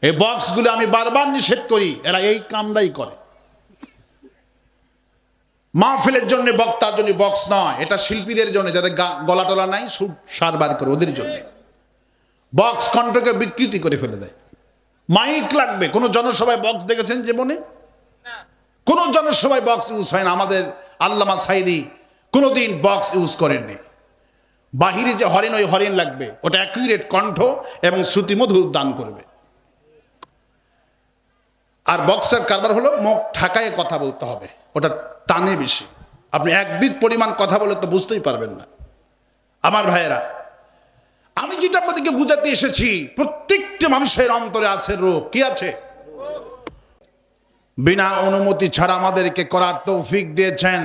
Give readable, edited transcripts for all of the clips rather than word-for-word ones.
এই বক্সগুলো আমি বারবার নিষেধ করি, এরা এই কামটাই করে। মাহফিলের জন্য, বক্তার জন্য বক্স নয়, এটা শিল্পীদের জন্য, যাদের গলা টলা নাই, সুর সার বার করে ওদের জন্য। বক্স কণ্ঠকে বিকৃতি করে ফেলে দেয়। মাইক লাগবে। কোন জনসভায় বক্স দেখেছেন জীবনে? কোন জনসভায় বক্স ইউজ হয় না। আমাদের আল্লামা সাইদি কোনোদিন বক্স ইউজ করেননি। বাহিরে যে হরিণ, ওই হরিণ লাগবে, ওটা অ্যাকুরেট কণ্ঠ এবং শ্রুতিমধুর দান করবে। আর বক্সের কারবার হলো মুখ ঢাকায় কথা বলতে হবে, ওটা টানে বেশি। আপনি এক বিগ পরিমাণ কথা বলে তো বুঝতেই পারবেন না। আমার ভাইয়েরা, আমি যেটা আপনাদেরকে বুঝাতে এসেছি, প্রত্যেকটি মানুষের অন্তরে আছে রোগ। কি আছে? বিনা অনুমতি ছাড়া আমাদেরকে করার তৌফিক দিয়েছেন।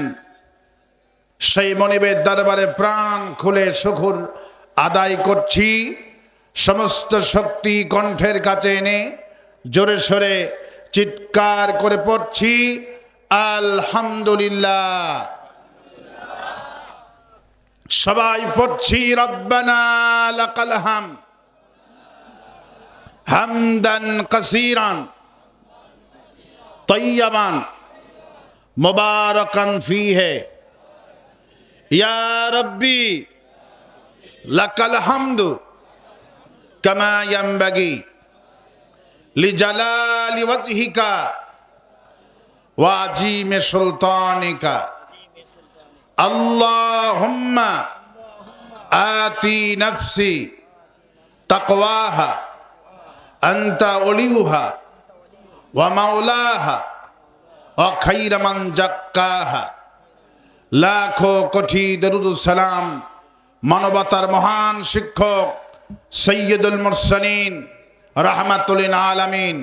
সেই মনিবের দরবারে প্রাণ খুলে শুকর আদায় করছি। সমস্ত শক্তি কণ্ঠের কাছে এনে জোরে সোরে চিৎকার করে পড়ছি আলহামদুলিল্লাহ। সবাই পড়ছি রব্বানা লাকাল হামদ হামদান কাসীরান তাইয়্যিবান মুবারাকান ফীহি ইয়া রাব্বি লাকাল হামদু কামা ইয়ানবাগি লিজালালি ওয়াজহিকা ওয়া আযীমি সুলতানিকা। আল্লাহুম্মা আতি নাফসি তাকওয়াহা আনতা ওলিউহা ওয়া মাওলাহা ওয়া খায়রা মান যাক্কাহা। লাখো কোটি দরুদ সালাম মানবতার মহান শিক্ষক সৈয়দুল মুরসালিন রাহমাতুল লিল আলামিন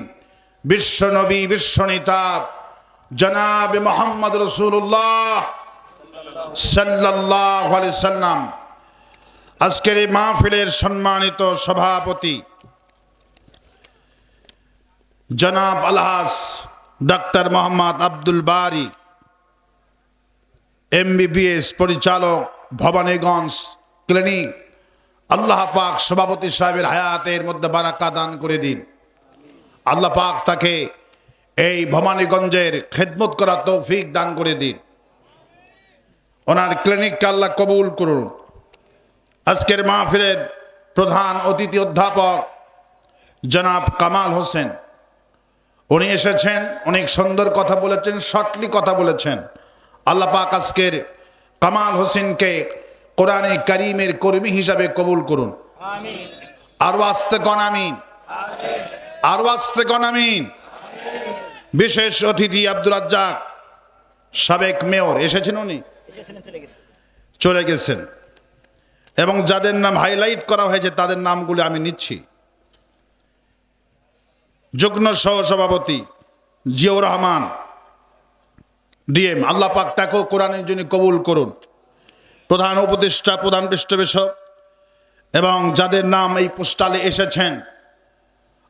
বিশ্ব নবী বিশ্ব নেতা জনাব মুহাম্মদ রাসূলুল্লাহ সাল্লাল্লাহু আলাইহি সাল্লাম। আজকের এই মাহফিলের সম্মানিত সভাপতি জনাব আলহাজ ডক্টর মোহাম্মদ আব্দুল বারী MBBS পরিচালক, ভবানীগঞ্জ ক্লিনিক। আল্লাহ পাক সভাপতি সাহেবের হায়াতের মধ্যে বারাকা দান করে দিন। আল্লাহ পাক তাকে এই ভবানীগঞ্জের খেদমত করার তৌফিক দান করে দিন। ওনার ক্লিনিককে আল্লাহ কবুল করুন। আজকের মাহফিলের প্রধান অতিথি অধ্যাপক জনাব কামাল হোসেন, উনি এসেছেন, অনেক সুন্দর কথা বলেছেন, শর্টলি কথা বলেছেন। আল্লাহ পাক আজকের কামাল হোসেনকে কোরআনে কারীমের কর্মী হিসাবে কবুল করুন। আমিন। আরো আস্তে কোন আমিন। আমিন। আরো আস্তে কোন আমিন। বিশেষ অতিথি আব্দুর রাজ্জাক, সাবেক মেয়র, এসেছেন, উনি চলে গেছেন। এবং যাদের নাম হাইলাইট করা হয়েছে তাদের নামগুলো আমি নিচ্ছি। যুগ্ম সহসভাপতি জিয়াউর রহমান DM, আল্লাহ পাক তাকেও কোরআনের জন্য কবুল করুন। প্রধান উপদেষ্টা, প্রধান পৃষ্ঠপোষক এবং যাদের নাম এই পোস্টালে এসেছেন,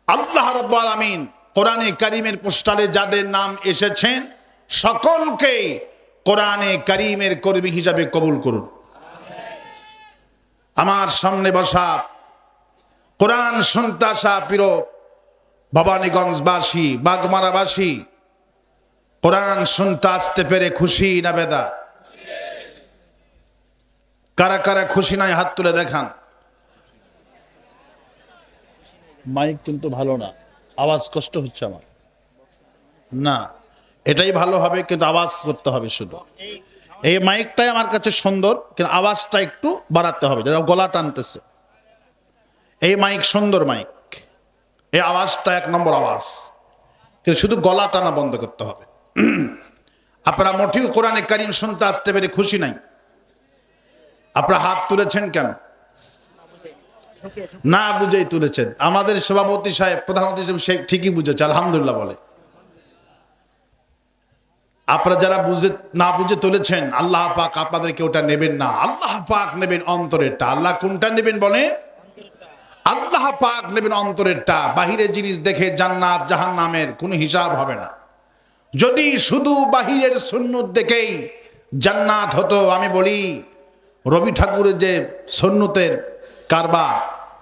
আল্লাহ রাব্বুল আলামিন কোরআনে কারীমের পোস্টালে যাদের নাম এসেছেন সকলকে কোরআনে কারীমের কর্মী হিসাবে কবুল করুন। আমার সামনে বসা কোরআন শুনতে আসা প্রিয় ভবানীগঞ্জবাসী, বাগমারাবাসী, কোরআন শুনতে আসতে পেরে খুশি না বেদা? কারা কারা খুশি নাই হাত তুলে দেখান। মাইক কিন্তু ভালো না, আওয়াজ কষ্ট হচ্ছে আমার। না, এটাই ভালো হবে, কিন্তু আওয়াজ করতে হবে শুধু। এই মাইকটাই আমার কাছে সুন্দর, কিন্তু আওয়াজটা একটু বাড়াতে হবে, গলা টানতেছে। এই মাইক সুন্দর মাইক, এই আওয়াজটা 1 নম্বর আওয়াজ, কিন্তু শুধু গলা টানা বন্ধ করতে হবে। আপনারা মোটেও কোরআনে কারীম শুনতে আসতে পেরে খুশি নাই? আপনারা হাত তুলেছেন কেন? না বুঝেই তুলেছেন। আমাদের সভাপতি সাহেব, প্রধান অতিথি সে ঠিকই বুঝেছে, আলহামদুলিল্লাহ বলে। আপনারা যারা না বুঝে তুলেছেন, আল্লাহ পাক আপনাদেরকে ওটা নেবেন না। আল্লাহ পাক নেবেন অন্তরেরটা। আল্লাহ কোনটা নেবেন বলে? আল্লাহ পাক নেবেন অন্তরেরটা। বাহিরের জিনিস দেখে জান্নাত জাহান্নামের কোনো হিসাব হবে না। যদি শুধু বাহিরের সুন্নত দেখেই জান্নাত হতো, আমি বলি রবি ঠাকুরের যে সুন্নতের কারবার,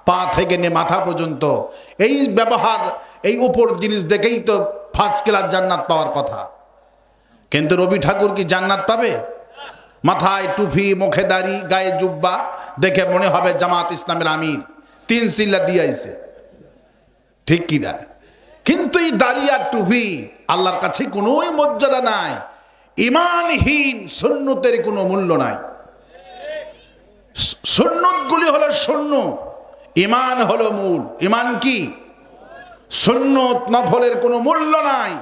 পা থেকে নিয়ে মাথা পর্যন্ত এই ব্যবহার, এই উপর জিনিস দেখেই তো ফার্স্ট ক্লাস জান্নাত পাওয়ার কথা। কিন্তু রবি ঠাকুর কি জান্নাত পাবে? মাথায় টুপি, মুখে দাড়ি, গায়ে জুব্বা, দেখে মনে হবে জামাত ইসলামের আমির, 3 চিল্লা দিয়েছে, ঠিক কি না? কিন্তু এই দাড়ি আর টুপি আল্লাহর কাছে কোনো মর্যাদা নাই। ইমানহীন সুন্নতের কোনো মূল্য নাই। সুন্নতগুলি হলো শূন্য, ইমান হলো মূল। ইমান কি? সুন্নত নফলের কোনো মূল্য নাই,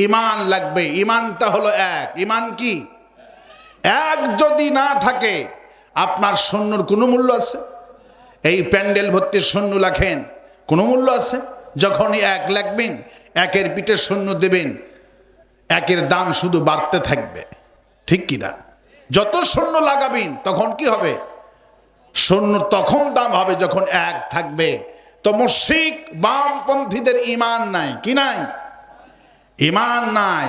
ইমান লাগবে। ইমানটা হলো এক। ইমান কি? এক যদি না থাকে আপনার শূন্যর কোনো মূল্য আছে? এই প্যান্ডেল ভর্তি শূন্য লেখেন, কোনো মূল্য আছে? যখনই এক লাগবেন, একের পিঠে শূন্য দেবেন, একের দাম শুধু বাড়তে থাকবে, ঠিক কি না? যত শূন্য লাগাবেন তখন কি হবে? শূন্য তখন দাম হবে যখন এক থাকবে। তো মুশরিক বামপন্থীদের ইমান নাই, কি নাই? ইমান নাই।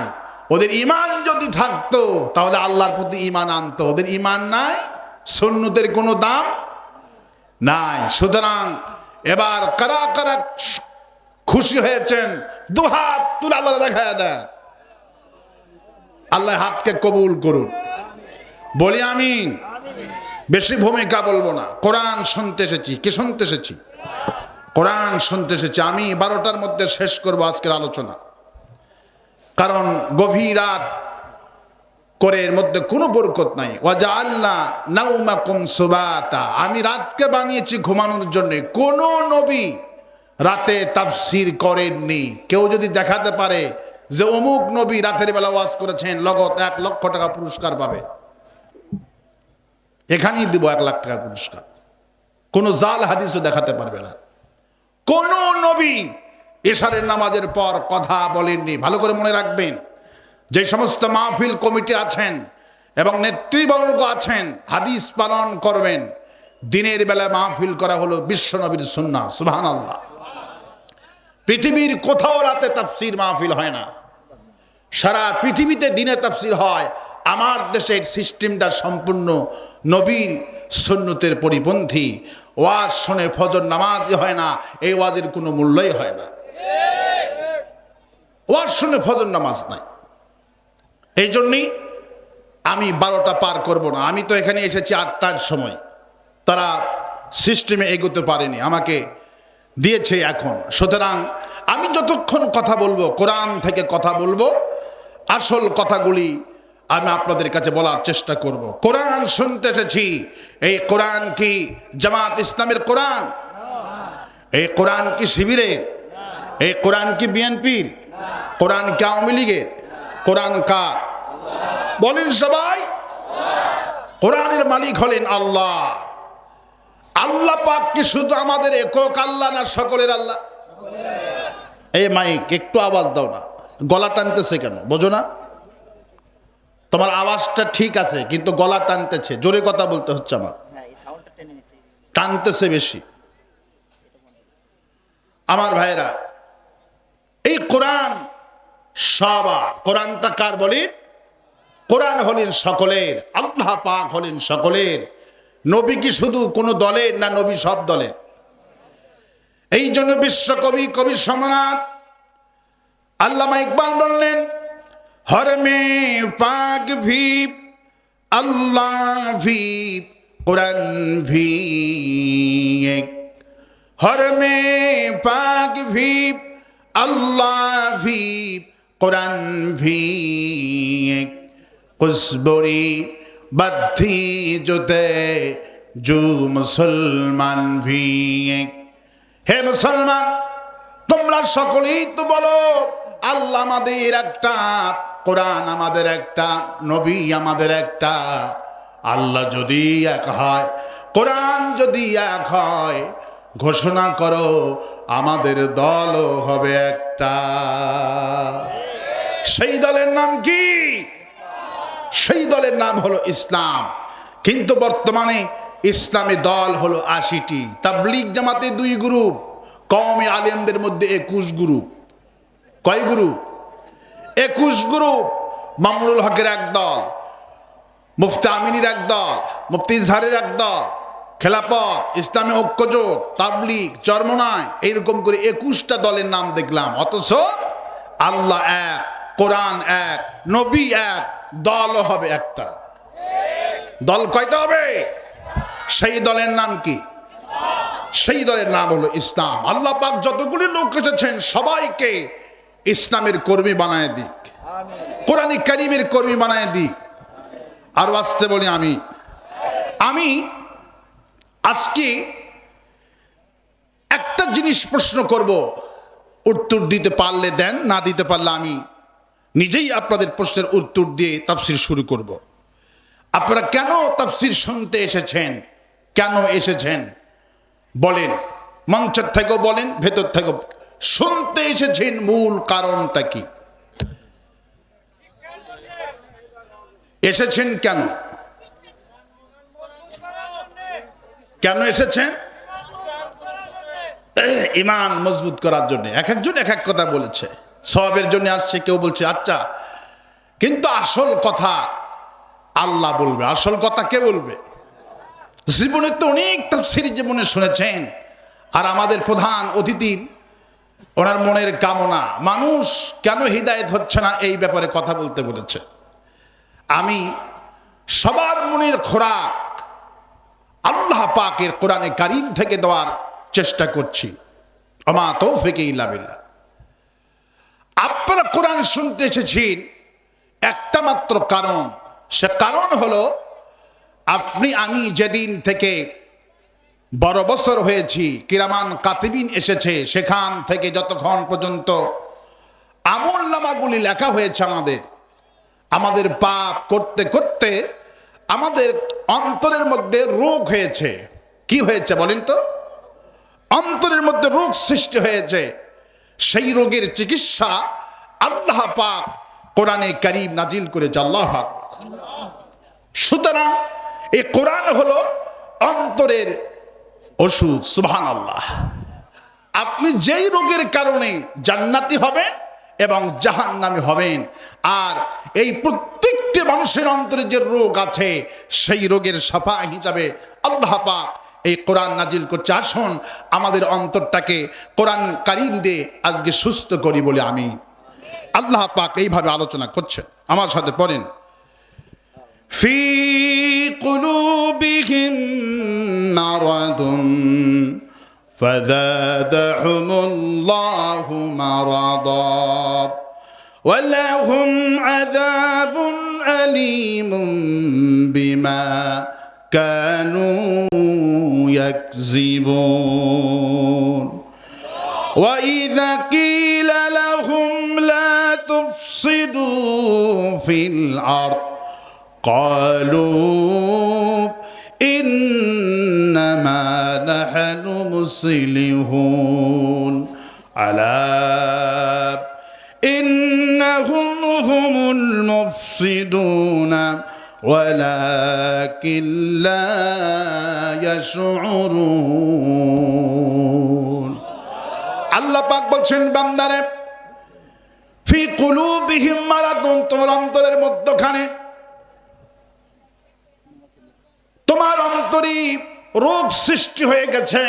ওদের ইমান যদি থাকতো তাহলে আল্লাহর প্রতি ইমান আনতো। ওদের ইমান নাই, সুন্নতের কোনো দাম নাই। সুতরাং এবার কারা কারা খুশি হয়েছেন দুহাত তুলে আল্লাহ দেখা দেন। আল্লাহ হাতকে কবুল করুন, বলি আমিন। বেশি ভূমিকা বলবো না। কোরআন শুনতে এসেছি। কি শুনতে এসেছি? কোরআন শুনতে এসেছি। আমি 12টার মধ্যে শেষ করব আজকের আলোচনা, কারণ গভীর রাত করে এর মধ্যে কোনো বরকত নাই। ওয়াজআলনা নাওমাকুম সুবাতা, আমি রাতকে বানিয়েছি ঘুমানোর জন্য। কোন নবী রাতে তাফসীর করেননি। কেউ যদি দেখাতে পারে যে অমুক নবী রাতের বেলা ওয়াজ করেছেন, লগত 1 লক্ষ টাকা পুরস্কার পাবে। এখানেই দিব 1 লাখ টাকা পুরস্কার। কোন জাল হাদিসও দেখাতে পারবে না। কোন নবী এশারের নামাজের পর কথা বলেননি। ভালো করে মনে রাখবেন, যে সমস্ত মাহফিল কমিটি আছেন এবং নেতৃবর্গ আছেন, হাদিস পালন করবেন। দিনের বেলা মাহফিল করা হলো বিশ্ব নবীর সুন্নাহ। সুবহানাল্লাহ। পৃথিবীর কোথাও রাতে তাফসীর মাহফিল হয় না। সারা পৃথিবীতে দিনে তাফসীর হয়। আমার দেশের সিস্টেমটা সম্পূর্ণ নবীর সুন্নতের পরিপন্থী। ওয়াজ শুনে ফজর নামাজই হয় না, এই ওয়াজের কোনো মূল্যই হয় না। ওয়াজ শুনে ফজর নামাজ নাই। এই জন্যই আমি 12টা পার করব না। আমি তো এখানে এসেছি 8টার সময়। তারা সিস্টেমে এগোতে পারেনি, আমাকে দিয়েছে এখন। সুতরাং আমি যতক্ষণ কথা বলবো, কোরআন থেকে কথা বলবো, আসল কথাগুলি আমি আপনাদের কাছে বলার চেষ্টা করব। কোরআন শুনতে এসেছি। এই কোরআন কি জামাত ইসলামের কোরআন? এই কোরআন কি শিবিরের? এই কোরআন কি বিএনপির? কোরআন কি আওয়ামী লীগের? কোরআন কার? বলেন সবাই। কোরআনের মালিক হলেন আল্লাহ। আল্লাহ পাক কি শুধু আমাদের একক আল্লাহ, না সকলের আল্লাহ? এই মাইক একটু আওয়াজ দাও না, গলা টানতেছে কেন বোঝো না? তোমার আওয়াজটা ঠিক আছে কিন্তু গলা টানতেছে। জোরে কথা বলতে হচ্ছে আমার, টানতেছে বেশি। আমার ভাইরা, এই কোরআন সবার। কোরআনটা কার বলি? কোরআন হলেন সকলের। আল্লাহ পাক হলেন সকলের। নবী কি শুধু কোন দলের? না, নবী সব দলের। এই জন্য বিশ্বকবি, কবি সম্রাট আল্লামা ইকবাল বললেন, हर में पाक भी अल्लाह भी कुरान भी एक, हर में पाक भी अल्लाह भी कुरान भी एक, कुसबुरी बद्धी जुते जो मुसलमान भी एक। हे मुसलमान, তোমরা সকলেই তো বলো আল্লাহ আমাদের একটা, কোরআন আমাদের একটা, নবী আমাদের একটা। আল্লাহ যদি এক হয়, কোরআন যদি এক হয়, ঘোষণা করো আমাদের দলও হবে একটা। সেই দলের নাম কি? সেই দলের নাম হলো ইসলাম। কিন্তু বর্তমানে ইসলামী দল হলো 80টি। তাবলীগ জামাতে 2 গ্রুপ, কওমি আলেমদের মধ্যে 21 গ্রুপ। কয় গ্রুপ? 21 গ্রুপ। মামুনুল হকের এক দল, মুফতি আমিনীর এক দল, মুফতি ইজহারের এক দল, খেলাফত, ইসলামী ঐক্যজোট, তাবলিগ, চরমনায়, এইরকম করে 21টা দলের নাম দেখলাম। অথচ আল্লাহ এক, কোরআন এক, নবী এক, দলও হবে একটা। দল কয়টা হবে? সেই দলের নাম কি? সেই দলের নাম হলো ইসলাম। আল্লাহ পাক যতগুলি লোক এসেছেন সবাইকে ইসলামের কর্মী বানায় দিক, কোরআন কারীমের কর্মী বানায় দিক। আর আসতে বলি আমি আজকে একটা জিনিস প্রশ্ন করব, উত্তর দিতে পারলে দেন, না দিতে পারলে আমি নিজেই আপনাদের প্রশ্নের উত্তর দিয়ে তাফসীর শুরু করব। আপনারা কেন তাফসীর শুনতে এসেছেন? কেন এসেছেন বলেন, মঞ্চের থেকেও বলেন, ভেতর থেকেও। শুনতে এসেছেন মূল কারণটা কি? এসেছেন কেন? কেন এসেছেন? ঈমান মজবুত করার জন্য। এক একজন এক এক কথা বলেছে। সওয়াবের জন্য আসছে, কেউ বলছে আচ্ছা, কিন্তু আসল কথা আল্লাহ বলবে। আসল কথা কে বলবে? জীবনে তো অনেক তাফসীর জীবনে শুনেছেন। আর আমাদের প্রধান অতিথি, ওনার মনের কামনা, মানুষ কেন হিদায়েত হচ্ছে না এই ব্যাপারে কথা বলতে বলেছে। আমি সবার মনের খোরাক আল্লাহ পাকের কোরআনে কারীম থেকে দেওয়ার চেষ্টা করছি। ওমা তৌফিকি ইল্লা বিল্লাহ। আপনারা কোরআন শুনতে এসেছেন একটা মাত্র কারণ, সে কারণ হলো আমি যেদিন থেকে বড় বছর হয়েছি, কিরামান কাতিবিন এসেছে, সেখান থেকে যতক্ষণ পর্যন্ত আমলনামাগুলি লেখা হয়েছে, আমাদের পাপ করতে করতে আমাদের অন্তরের মধ্যে রোগ হয়েছে। কি হয়েছে বলেন তো? অন্তরের মধ্যে রোগ সৃষ্টি হয়েছে। সেই রোগের চিকিৎসা আল্লাহ পাক কোরআনে কারীম নাজিল করেছে। আল্লাহু আকবার। সুতরাং এই কোরআন হলো অন্তরের ওষুধ। সুবহানাল্লাহ। আপনি যেই রোগের কারণে জান্নাতি হবেন এবং জাহান্নামী হবেন, আর এই প্রত্যেকটি মানুষের অন্তরে যে রোগ আছে সেই রোগের শফা হিসাবে আল্লাহ পাক এই কোরআন নাজিল করছে। আসুন আমাদের অন্তরটাকে কোরআন কারীম দিয়ে আজকে সুস্থ করি বলে আমি আল্লাহ পাক এইভাবে আলোচনা করছেন। আমার সাথে পড়েন, ফি কুলুবিহিম মারাদুন ফাযাদাহুমুল্লাহু মারাদা ওয়ালাহুম আযাবুন আলীমুম বিমা কানু ইয়াকযিবুন ওয়া ইযা কিলা লাহুম লা তুফসিদু ফিল আরদ قالوا إنما نحن مصلحون ألا إنهم هم المفسدون ولكن لا يشعرون। আল্লাহ পাক বলছেন, বান্দারে, ফি কুলুবিহিম মারাদুন, তোমার অন্তরের মধ্যখানে, তোমার অন্তরে রোগ সৃষ্টি হয়ে গেছে।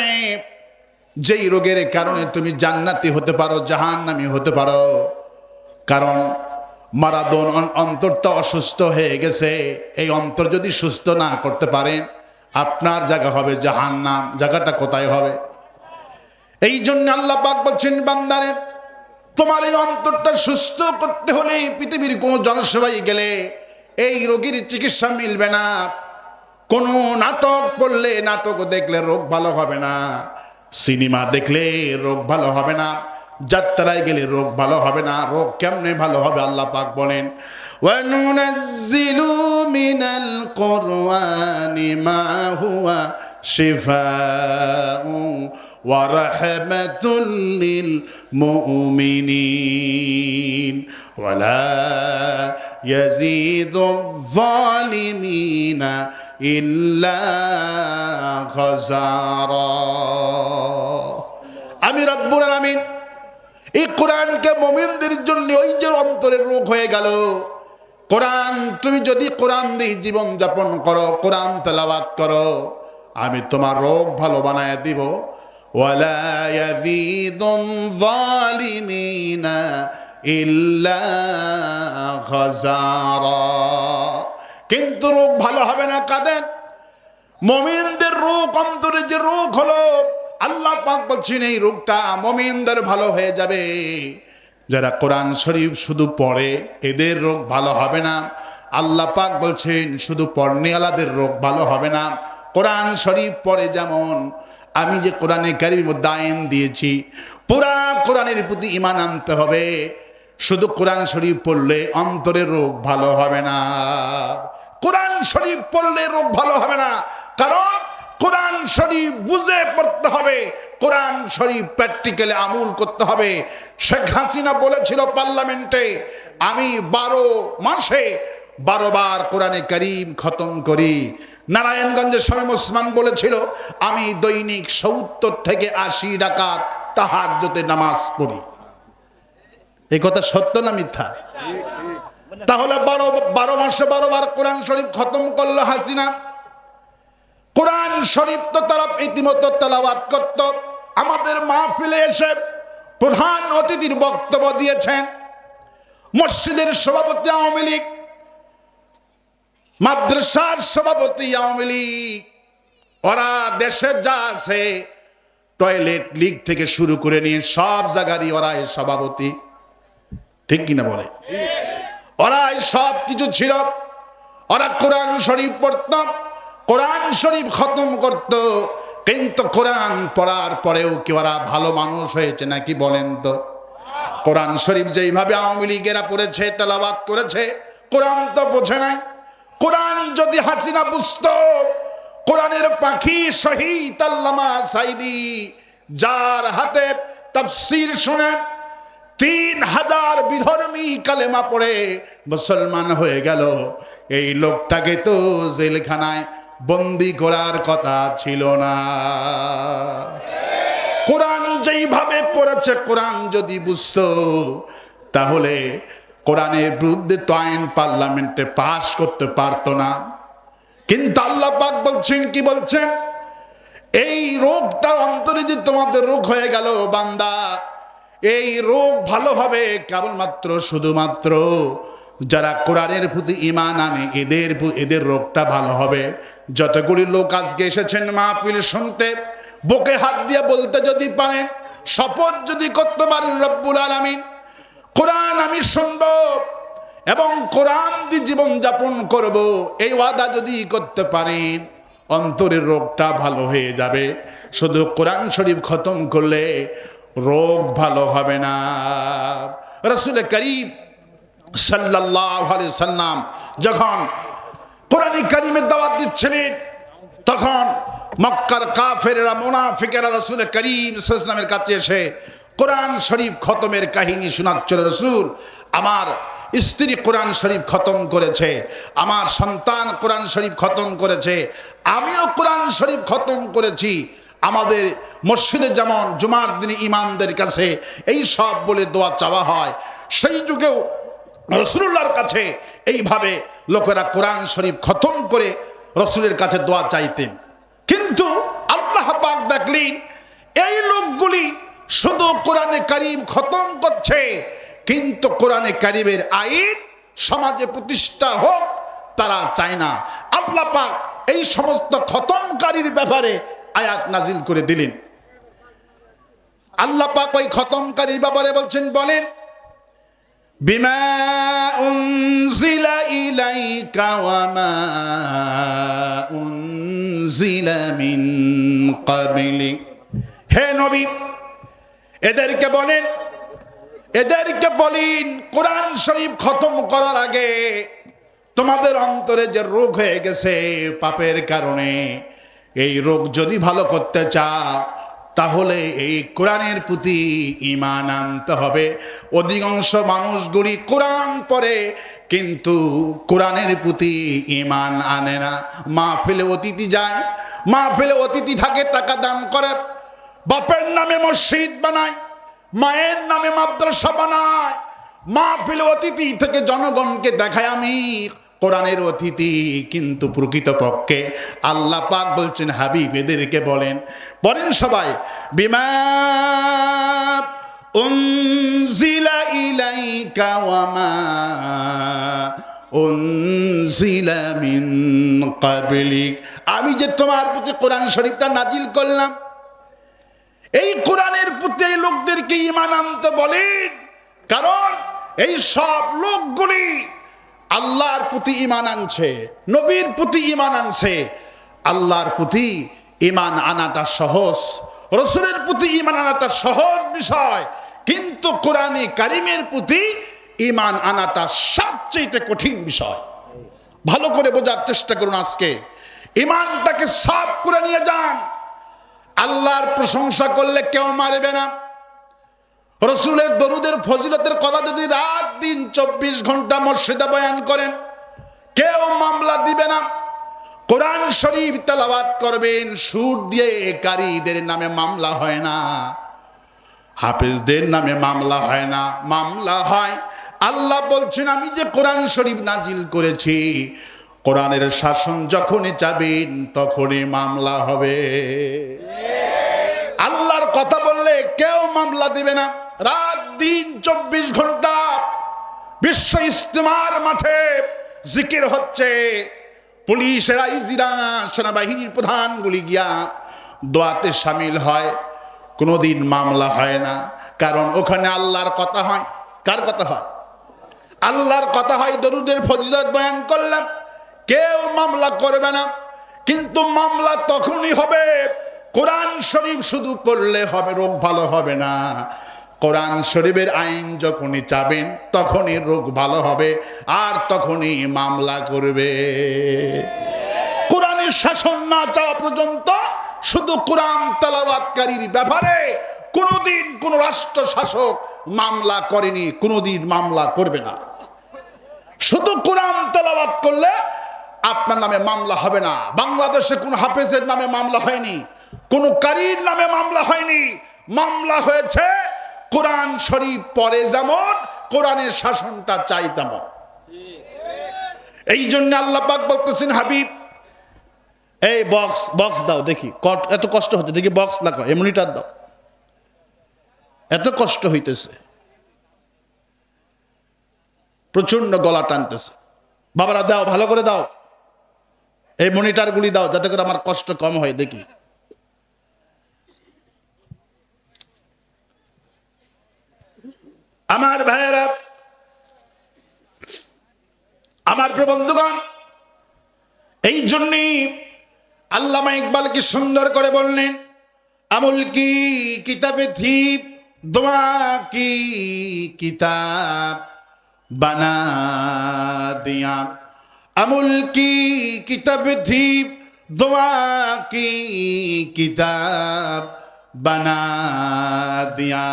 যেই রোগের কারণে তুমি জান্নাতি হতে পারো, জাহান্নামী হতে পারো। কারণ মারাদুন, অন্তরটা অসুস্থ হয়ে গেছে। এই অন্তর যদি সুস্থ না করতে পারেন, আপনার জায়গা হবে জাহান্নাম। জায়গাটা কোথায় হবে? এই জন্য আল্লাহ পাক বলছেন, বান্দারে, তোমার এই অন্তরটা সুস্থ করতে হলে পৃথিবীর কোনো জনসভায় গেলে এই রোগীর চিকিৎসা মিলবে না। কোন নাটক পড়লে, নাটক দেখলে রোগ ভালো হবে না। সিনেমা দেখলে রোগ ভালো হবে না। যাত্রায় গেলে রোগ ভালো হবে না। রোগ কেমনে ভালো হবে? আল্লাহ পাক বলেন, ওয়ানুনাজ্জিলু মিনাল কুরআনি মা হুয়া শিফাউ ওয়া রাহমাতুল লিল মুমিনিন ওয়া লা ইয়াজিদুয যালিমিনা ইল্লা খাসারা। আমি রব্বুল আলামিন এই কোরআনকে মুমিনদের জন্য, ওই যে অন্তরের রোগ হয়ে গেল, কোরআন, তুমি যদি কোরআন দিয়ে জীবন যাপন করো, কোরআন তেলাওয়াত করো, আমি তোমার রোগ ভালো বানায় দিব। ওয়ালা ইয়াযীদুল যালিমিনা ইল্লা খাসারা। কিন্তু রোগ ভালো হবে না কাদের? মুমিনদের রোগ, অন্তরে যে রোগ হলো, আল্লাহ পাক বলছেন এই রোগটা মুমিনদের ভালো হয়ে যাবে। যারা কোরআন শরীফ শুধু পড়ে এদের রোগ ভালো হবে না। আল্লাহ পাক বলছেন শুধু পড়নেওয়ালাদের রোগ ভালো হবে না। কোরআন শরীফ পড়ে যেমন, আমি যে কোরআনে কারীমের মধ্যে আইন দিয়েছি, পুরা কোরআনের প্রতি ঈমান আনতে হবে। শুধু কোরআন শরীফ পড়লে অন্তরের রোগ ভালো হবে না। কোরআন শরীফ পড়লে রোগ ভালো হবে না, কারণ কোরআন শরীফ বুঝে পড়তে হবে, কোরআন শরীফ প্র্যাকটিক্যালি আমল করতে হবে। শেখ হাসিনা বলেছিল পার্লামেন্টে, আমি 12 মাসে 12 বার কোরআনে কারীম খতম করি। নারায়ণগঞ্জের শামীম ওসমান বলেছিল, আমি দৈনিক 70 থেকে 80 রাকাত তাহাজ্জুদের নামাজ পড়ি। এই কথা সত্য না মিথ্যা? তাহলে 12 মাসে 12 বার কোরআন শরীফ খতম করলো হাসিনা। কোরআন শরীফ তো তারা ইতিমধ্যে তেলাওয়াত করত। আমাদের মাহফিলে এসে প্রধান অতিথির বক্তব্য দিয়েছেন মসজিদের সভাপতি আওয়ামী লীগ, মাদ্রাসার সভাপতি আওয়ামী লীগ। ওরা দেশে যা আছে টয়লেট লীগ থেকে শুরু করে নিয়ে সব জায়গারই ওরা সভাপতি, ঠিক কিনা বলে? ওরা সব কিছু ছিল। ওরা কোরআন শরীফ পড়ত, কোরআন শরীফ খতম করত, কিন্তু কোরআন পড়ার পরেও কি ওরা ভালো মানুষ হয়েছে নাকি বলেন তো? কোরআন শরীফ যেইভাবে আওয়ামী লীগেরা পড়েছে, তেলাওয়াত করেছে, কোরআন তো বোঝে নাই। কোরআন যদি হাসিনা বুঝত, কোরআনের পাখি শহীদ আল্লামা সাইদি, যার হাতে তাফসীর শুনে 3000 বিধর্মী কালেমা পড়ে মুসলমান হয়ে গেল, এই লোকটাকে তো জেলখানায় বন্দি করার কথা ছিল না। কোরআন যেইভাবে পড়েছে, কোরআন যদি বুঝতো, তাহলে কোরআনের বিরুদ্ধে তো আইন পার্লামেন্টে পাশ করতে পারতো না। কিন্তু আল্লাহ পাক বলছেন, কি বলছেন? এই রোগটা অন্তরে যে তোমাদের রোগ হয়ে গেল বান্দা, এই রোগ ভালো হবে কেবলমাত্র শুধুমাত্র যারা কোরআনের প্রতি ঈমান আনে, এদের রোগটা ভালো হবে। যতগুলি লোক আজকে এসেছেন মাহফিল শুনতে, বুকে হাত দিয়ে বলতে যদি পারেন, শপথ যদি করতে পারেন রব্বুল আলামিন কোরআন আমি শুনব এবং কোরআন দিয়ে জীবন যাপন করব, এই ওয়াদা যদি করতে পারেন, অন্তরের রোগটা ভালো হয়ে যাবে। শুধু কোরআন শরীফ খতম করলে রোগ ভালো হবে না। রাসূল করিম সাল্লাল্লাহু আলাইহি সাল্লাম যখন কোরআন কারীমের দাওয়াত দিচ্ছিলেন, তখন মক্কার কাফেররা, মুনাফিকেরা রাসূল করিম সাল্লাল্লাহু আলাইহি সাল্লামের কাছে এসে কোরআন শরীফ খতমের কাহিনী শোনাচ্ছিল। রাসূল, আমার স্ত্রী কোরআন শরীফ খতম করেছে, আমার সন্তান কোরআন শরীফ খতম করেছে, আমিও কোরআন শরীফ খতম করেছি। আমাদের মসজিদে যেমন জুমার দিনে ইমামদের কাছে এই সব বলে দোয়া চাওয়া হয়, সেই যুগেও রাসূলুল্লাহর কাছে এইভাবে লোকেরা কোরআন শরীফ খতম করে রাসূলের কাছে দোয়া চাইতেন। কিন্তু আল্লাহ পাক দেখলেন এই লোকগুলি শুধু কোরআনে কারীম খতম করছে, কিন্তু কোরআনে কারীমের আইন সমাজে প্রতিষ্ঠা হোক তারা চায় না। আল্লাহ পাক এই সমস্ত খতমকারীর ব্যাপারে আয়াত নাজিল করে দিলেন। আল্লাহ পাক ওই খতমকারীর ব্যাপারে বলছেন, বলেন বিমা উনজিলা ইলাইকা ওয়া মা উনজিলা মিন ক্বাবলিক। হে নবী, এদেরকে বলেন কোরআন শরীফ খতম করার আগে তোমাদের অন্তরে যে রোগ হয়ে গেছে পাপের কারণে, এই রোগ যদি ভালো করতে চাও তাহলে এই কোরআনের প্রতি ঈমান আনতে হবে। অধিকাংশ মানুষগুলি কোরআন পড়ে কিন্তু কোরআনের প্রতি ঈমান আনে না। মাহফিলে অতিথি যায়, মাহফিলে অতিথি থাকে, টাকা দান করে, বাপের নামে মসজিদ বানায়, মায়ের নামে মাদ্রাসা বানায়, মাহফিলে অতিথি থেকে জনগণকে দেখায় আমি কোরআনের অতিথি, কিন্তু প্রকৃতপক্ষে আল্লাহ পাক বলছেন হাবিব এদেরকে বলেন সবাই, বিমা উনজিলা ইলাইকা ওয়া মা উনজিলা মিন ক্বাবলিক, আমি যে তোমার প্রতি কোরআন শরীফটা নাজিল করলাম, এই কোরআনের প্রতি এই লোকদেরকে ঈমান আনতে বলেন, কারণ এই সব লোকগুলি আল্লাহর প্রতি ঈমান আনছে, নবীর প্রতি ঈমান আনছে। আল্লাহর প্রতি ঈমান আনাটা সহজ, রাসূলের প্রতি ঈমান আনাটা সহজ বিষয়, কিন্তু কোরআনে কারিমের প্রতি ঈমান আনাটা সবচেয়ে কঠিন বিষয়। ভালো করে বোঝার চেষ্টা করুন। আজকে ঈমানটাকে সাফ করে নিয়ে যান। আল্লাহর প্রশংসা করলে কেউ মারবে না, রাসূলের দরুদের ফজিলতের কথা যদি রাত দিন 24 ঘন্টা মসজিদে বয়ান করেন, কেউ মামলা দিবে না। কোরআন শরীফ তেলাওয়াত করবেন, সুর দিয়ে কারীদের নামে মামলা হয় না, হাফেজদের নামে মামলা হয় না, মামলা হয় আল্লাহ বলছেন আমি যে কোরআন শরীফ নাজিল করেছি, কোরআনের শাসন যখনই চাবেন তখনই মামলা হবে। আল্লাহর কথা বললে কেউ মামলা দিবে না। রাত দিন 24 ঘন্টা বিশ্ব ইজতেমার মাঠে জিকির হচ্ছে, পুলিশের আইজিরা, সেনাবাহিনীর প্রধানগুলি গিয়া দোয়াতে শামিল হয়, কোনোদিন মামলা হয় না। কারণ ওখানে আল্লাহর কথা হয়। কার কথা হয়? আল্লাহর কথা হয়। দরুদের ফজিলত বয়ান করলাম, কেউ মামলা করবে না। কিন্তু মামলা তখনই হবে, কোরআন শরীফ শুধু পড়লে হবে, রোগ ভালো হবে না। কোরআন শরীফের আইন যখনই চাবেন তখনই রোগ ভালো হবে, আর তখনই মামলা করবে। কোরআনের শাসন না চাওয়া পর্যন্ত শুধু কোরআন তেলাওয়াতকারীর ব্যাপারে কোনোদিন কোন রাষ্ট্র শাসক মামলা করেনি, কোনোদিন মামলা করবে না। শুধু কোরআন তেলাওয়াত করলে আপনার নামে মামলা হবে না। বাংলাদেশে কোন হাফেজের নামে মামলা হয়নি, কোন কারীর নামে মামলা হয়নি। মামলা হয়েছে কোরআন শরীফ পড়ে যেমন, কোরআনের শাসনটা চাই তেমন। এই জন্য আল্লাহ পাক বলতেছেন হাবিব, এই বক্স দাও দেখি, এত কষ্ট হচ্ছে দেখি, বক্স লাগাও, এমনিটার দাও, এত কষ্ট হইতেছে, প্রচন্ড গলা টানতেছে। বাবারা দাও, ভালো করে দাও, এই মনিটরগুলি দাও, যাতে করে আমার কষ্ট কম হয়। দেখি আমার ভাইয়েরা, আমার প্রিয় বন্ধুগণ, এই জন্যই আল্লামা ইকবাল কি সুন্দর করে বললেন, আমল কি কিতাবে থি দোয়া কি কিতাব বানা দিয়া, আমল কি কিতাব থি দোয়া কি কিতাব বানা দিয়া,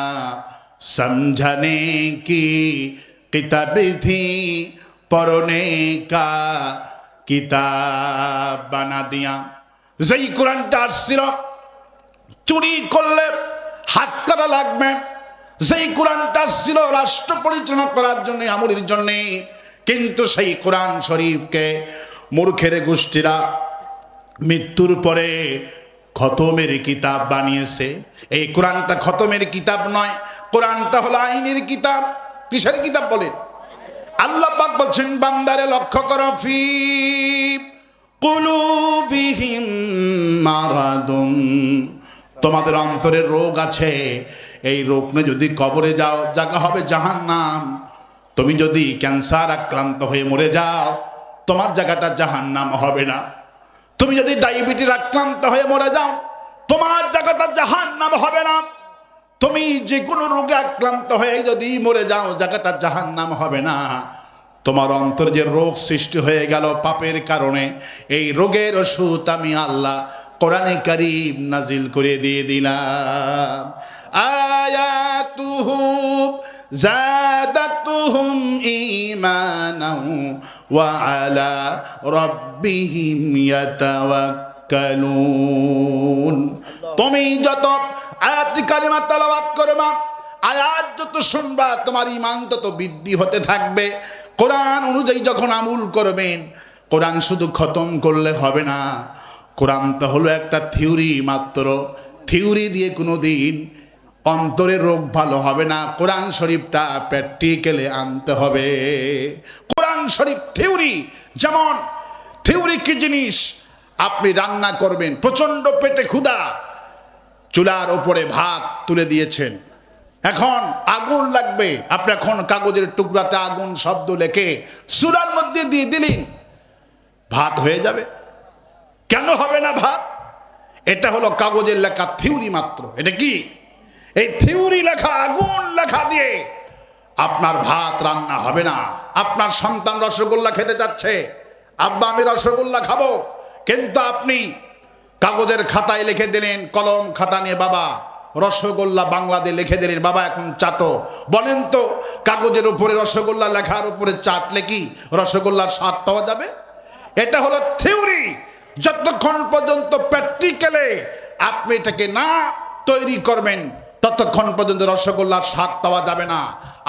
समझने की किताब थी पढ़ने का किताब बना दिया। যেই কোরআনটা আসছিল চুরি করলে হাত কাটা লাগবে, যেই কোরআনটা আসছিল রাষ্ট্র পরিচালনা করার জন্য, আমলের জন্য, কিন্তু সেই কোরআন শরীফকে মূর্খের গোষ্ঠীরা মৃত্যুর পরে খতমের কিতাব বানিয়েছে। এই কোরআনটা খতমের কিতাব নয়, কোরআনটা হলো আইনের কিতাব। কিসের কিতাব বলেন? আল্লাহ পাক বলছেন বান্দারে লক্ষ্য করো, ফি কুলুবিহিম মারাদুন, তোমাদের অন্তরে রোগ আছে, এই রোগ নিয়ে যদি কবরে যাও জায়গা হবে জাহান্নাম। তুমি যদি ক্যান্সার আক্রান্ত হয়ে মরে যাও তোমার জায়গাটা জাহান্নাম হবে না। তুমি যদি ডায়াবেটিস আক্রান্ত হয়ে মরে যাও তোমার জায়গাটা জাহান্নাম হবে না। তুমি যে কোনো রোগে আক্রান্ত হয়ে যদি মরে যাও জায়গাটা জাহান্নাম হবে না। তোমার অন্তর যে রোগ সৃষ্টি হয়ে গেল পাপের কারণে, এই রোগের ওষুধ আমি আল্লাহ কোরআনে কারীম নাজিল করে দিয়ে দিলাম। আয়াতুহু জাদাতুহুম ঈমানাও ওয়া আলা রাব্বিহিম ইয়াতাওয়াক্কালুন। তুমি যত আয়াত কারিমা তেলাওয়াত করবা, আয়াত যত শুনবা, তোমার ঈমান তত বৃদ্ধি হতে থাকবে। কোরআন অনুযায়ী যখন আমল করবেন, কোরআন শুধু খতম করলে হবে না। কোরআন তো হলো একটা থিওরি মাত্র। থিওরি দিয়ে কোনোদিন অন্তরের রোগ ভালো হবে না। কোরআন শরীফটা প্র্যাকটিক্যালে আনতে হবে। কোরআন শরীফ থিওরি, যেমন থিওরি কি জিনিস? আপনি রান্না করবেন, প্রচন্ড পেটে ক্ষুধা, চুলার উপরে ভাত তুলে দিয়েছেন, এখন আগুন লাগবে, আপনি এখন কাগজের টুকরাতে আগুন শব্দ লেখে চুলার মধ্যে দিয়ে দিলেন, ভাত হয়ে যাবে? কেন হবে না ভাত? এটা হলো কাগজের লেখা থিওরি মাত্র। এটা কি? এই থিওরি লেখা, আগুন লেখা দিয়ে আপনার ভাত রান্না হবে না। আপনার সন্তান রসগোল্লা খেতে যাচ্ছে, আব্বা আমি রসগোল্লা খাবো, কিন্তু আপনি কাগজের খাতায় লিখে দিলেন, কলম খাতা নিয়ে বাবা রসগোল্লা বাংলাদেশে লিখে দিলেন, বাবা এখন চাটো। বলেন তো, কাগজের উপরে রসগোল্লা লেখার উপরে চাটলে কি রসগোল্লার স্বাদ পাওয়া যাবে? এটা হলো থিওরি। যতক্ষণ পর্যন্ত প্র্যাকটিক্যালে আপনি এটাকে না তৈরি করবেন, ততক্ষণ পর্যন্ত রসগোল্লার স্বাদ পাওয়া যাবে না।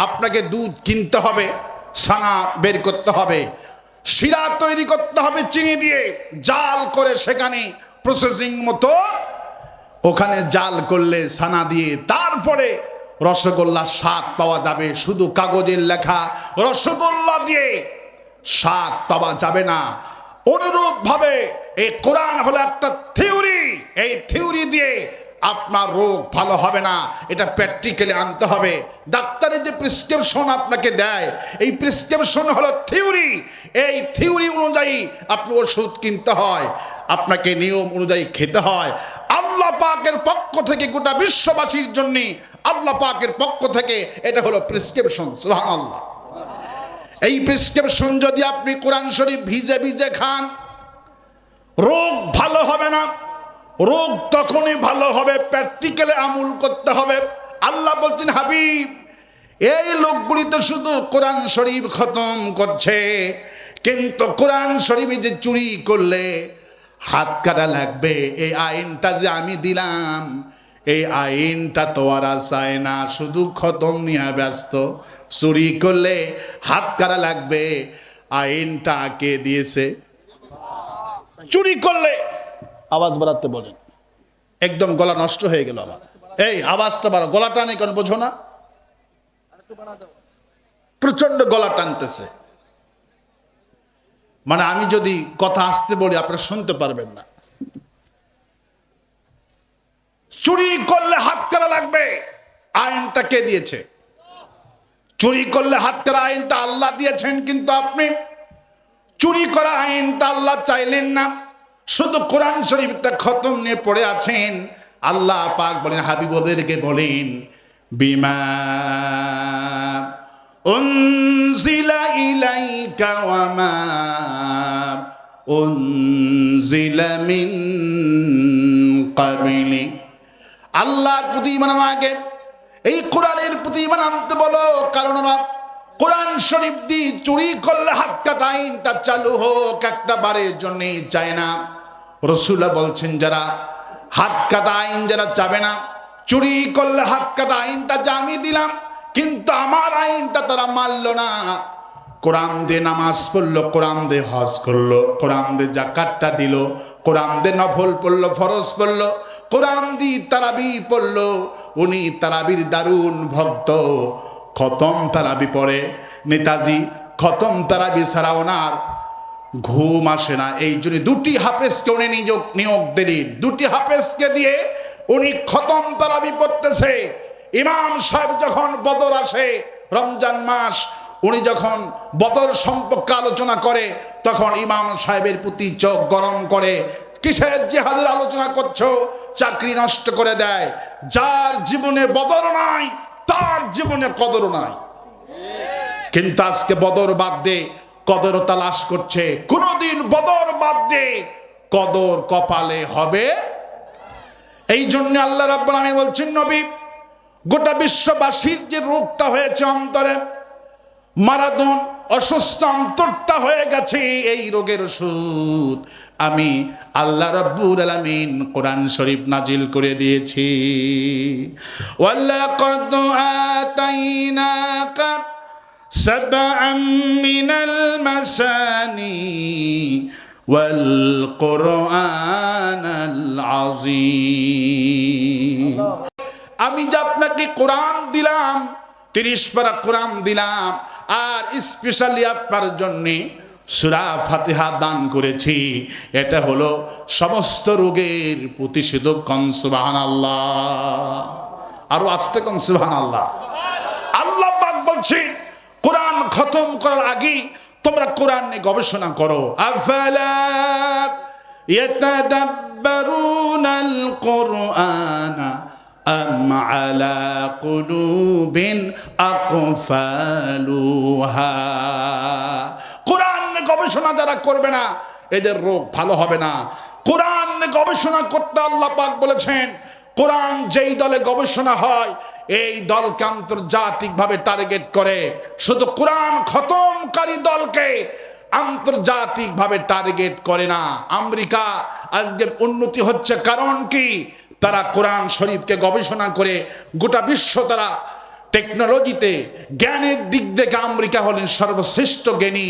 আপনাকে দুধ কিনতে হবে, ছানা বের করতে হবে, শিরা তৈরি করতে হবে চিনি দিয়ে, জাল করে সেখানে প্রসেসিং মতো ওখানে জাল করলে ছানা দিয়ে, তারপরে রসগোল্লার স্বাদ পাওয়া যাবে। শুধু কাগজের লেখা রসগোল্লা দিয়ে স্বাদ পাওয়া যাবে না। অনুরূপ ভাবে এই কোরআন হলো একটা থিওরি। এই থিওরি দিয়ে আপনার রোগ ভালো হবে না, এটা প্র্যাকটিক্যালি আনতে হবে। ডাক্তারের যে প্রেসক্রিপশন আপনাকে দেয়, এই প্রেসক্রিপশন হলো থিওরি। এই থিওরি অনুযায়ী আপনি ওষুধ কিনতে হয়, আপনাকে নিয়ম অনুযায়ী খেতে হয়। আল্লাহ পাকের পক্ষ থেকে গোটা বিশ্ববাসীর জন্য আল্লাহ পাকের পক্ষ থেকে এটা হলো প্রেসক্রিপশন। সুবহানাল্লাহ। এই প্রেসক্রিপশন যদি আপনি কোরআন শরীফ ভিজে ভিজে খান, রোগ ভালো হবে না। রোগ তখনই ভালো হবে প্র্যাকটিক্যালে আমল করতে হবে। আল্লাহ বলছেন, হাবিব, এই লোকগুলি তো শুধু কোরআন শরীফ খতম করছে, কিন্তু কোরআন শরীফে যে চুরি করলে হাত কাটা লাগবে, এই আইনটা যে আমি দিলাম, এই আইনটা তো আর চায় না, শুধু খতম নিয়ে ব্যস্ত। চুরি করলে হাত কাটা লাগবে, আইনটা কে দিয়েছে? চুরি করলে আওয়াজ বাড়াতে বলেন, একদম গলা নষ্ট হয়ে গেল আমার। এই আওয়াজটা বাড়া, গলাটা নেই কেন বোঝো না? প্রচন্ড গলা টানতেছে, মানে আমি যদি কথা আসতে বলি আপনারা শুনতে পারবেন না। চুরি করলে হাত কাটা লাগবে, আইনটা কে দিয়েছে? চুরি করলে হাত কাটা আইনটা আল্লাহ দিয়েছেন, কিন্তু আপনি চুরি করা আইনটা আল্লাহ চাইলেন না, শুধু কোরআন শরীফটা খতম নিয়ে পড়ে আছেন। আল্লাহ পাক বলেন, হাবিবদেরকে বলেন, বিমা উনজিলা ইলাইকা ওয়া মা উনজিলা মিন ক্বাবলি। আল্লাহর প্রতি ঈমান আগে এই কোরআনের প্রতি ঈমান আনতে বলো, কারণ কোরআন শরীফ দিয়ে চুরি করলে হাত কাটা আইনটা চালু হোক একটা বারের জন্যই চায় না। রাসূলুল্লাহ বলছেন, যারা হাত কাটা আইন যারা চাবে না, চুরি করলে হাত কাটা আইনটা যে আমি দিলাম, কিন্তু আমার আইনটা তারা মানল না। কোরআন দিয়ে নামাজ পড়লো, কোরআন দিয়ে হজ করলো, কোরআন দিয়ে যাকাতটা দিল, কোরআন দিয়ে নফল পড়লো, ফরজ পড়লো, কোরআন দিয়ে তারাবি পড়লো। উনি তারাবির দারুণ ভক্ত, খতম তারাবি পড়ে। নেতাজি খতম তারাবি ছাড়া ওনার ঘুম আসে না, এই জন্য দুটি হাফেজকে উনি নিয়োগ দিলেন। দুটি হাফেজকে দিয়ে উনি খতম তারাবি পড়তেছে। ইমাম সাহেব যখন বদর আসে, রমজান মাস, উনি যখন বদর সম্পর্কে আলোচনা করে, তখন ইমাম সাহেবের প্রতি চোখ গরম করে, কিসের জিহাদের আলোচনা করছো? চাকরি নষ্ট করে দেয়। যার জীবনে বদর নাই তার জীবনে কদর নাই। কিন্তু আজকে বদর বাদ দে কদর তালাশ করছে। কোনদিন বদর বাদ দে কদর কপালে হবে। এই জন্য আল্লাহ রাব্বুল আলামিন বলছেন, নবী, গোটা বিশ্ববাসীর যে রোগটা হয়েছে অন্তরে, মারাদন অসুস্থ অন্তরটা হয়ে গেছে, এই রোগের ওষুধ আমি আল্লাহ রাব্বুল আলামিন কোরআন শরীফ নাজিল করে দিয়েছি। ওয়ালাকাদ আতাইনাকা سبعا من المثاني والقرآن العظيم আমি যে আপনাকে কোরআন দিলাম 30 পারা কোরআন দিলাম আর স্পেশালি আপনার জন্য সূরা ফাতিহা দান করেছি এটা হলো সমস্ত রোগের প্রতিষেধক কোন সুবহানাল্লাহ আর আস্তে কোন সুবহানাল্লাহ আল্লাহ পাক বলছেন কোরআন খতম করার আগে তোমরা কোরআন নিয়ে গবেষণা করো আফালা ইয়াতাদাব্বারুনাল কুরআনা আম আলা কুলুবিন আকফালুহা কোরআন নিয়ে গবেষণা যারা করবে না এদের রোগ ভালো হবে না কোরআন নিয়ে গবেষণা করতে আল্লাহ পাক বলেছেন কোরআন যেই দলে গবেষণা হয় এই দলকে আন্তর্জাতিকভাবে টার্গেট করে শুধু কোরআন খতমকারী দলকে আন্তর্জাতিকভাবে টার্গেট করে না আমেরিকা আজকে উন্নতি হচ্ছে কারণ কি তারা কোরআন শরীফকে গবেষণা করে গোটা বিশ্ব তারা টেকনোলজিতে জ্ঞানের দিক থেকে আমেরিকা হলেন সর্বশ্রেষ্ঠ জ্ঞানী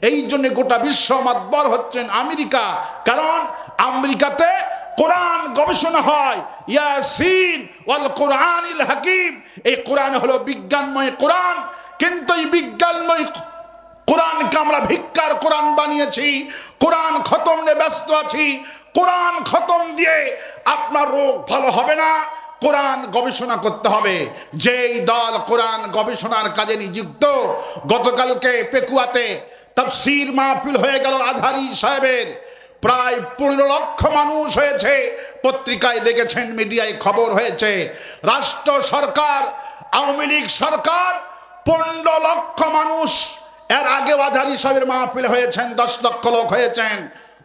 এই জন্য গোটা বিশ্ব মাতবর হচ্ছেন আমেরিকা কারণ আমেরিকাতে কোরআন গবেষণা হয় ইয়াসিন ওয়াল কোরআনিল হাকিম এই কোরআন হলো বিজ্ঞানময় কোরআন কিন্তু এই বিজ্ঞানময় কোরআনকে আমরা ভিক্ষার কোরআন বানিয়েছি কোরআন খতম নিয়ে ব্যস্ত আছি কোরআন খতম দিয়ে আপনার রোগ ভালো হবে না কোরআন গবেষণা করতে হবে যেই দল কোরআন গবেষণার কাজে নিযুক্ত গতকালকে পেকুয়াতে তাফসীর মাহফিল হয়ে গেল আজহারী সাহেবের প্রায় 15 লক্ষ মানুষ হয়েছে পত্রিকায় দেখেছেন মিডিয়ায় খবর হয়েছে রাষ্ট্র সরকার আওয়ামী লীগ সরকার 15 লক্ষ মানুষ এর আগে আজহারী সাহেবের মাহফিল হয়েছেন 10 লক্ষ লোক হয়েছেন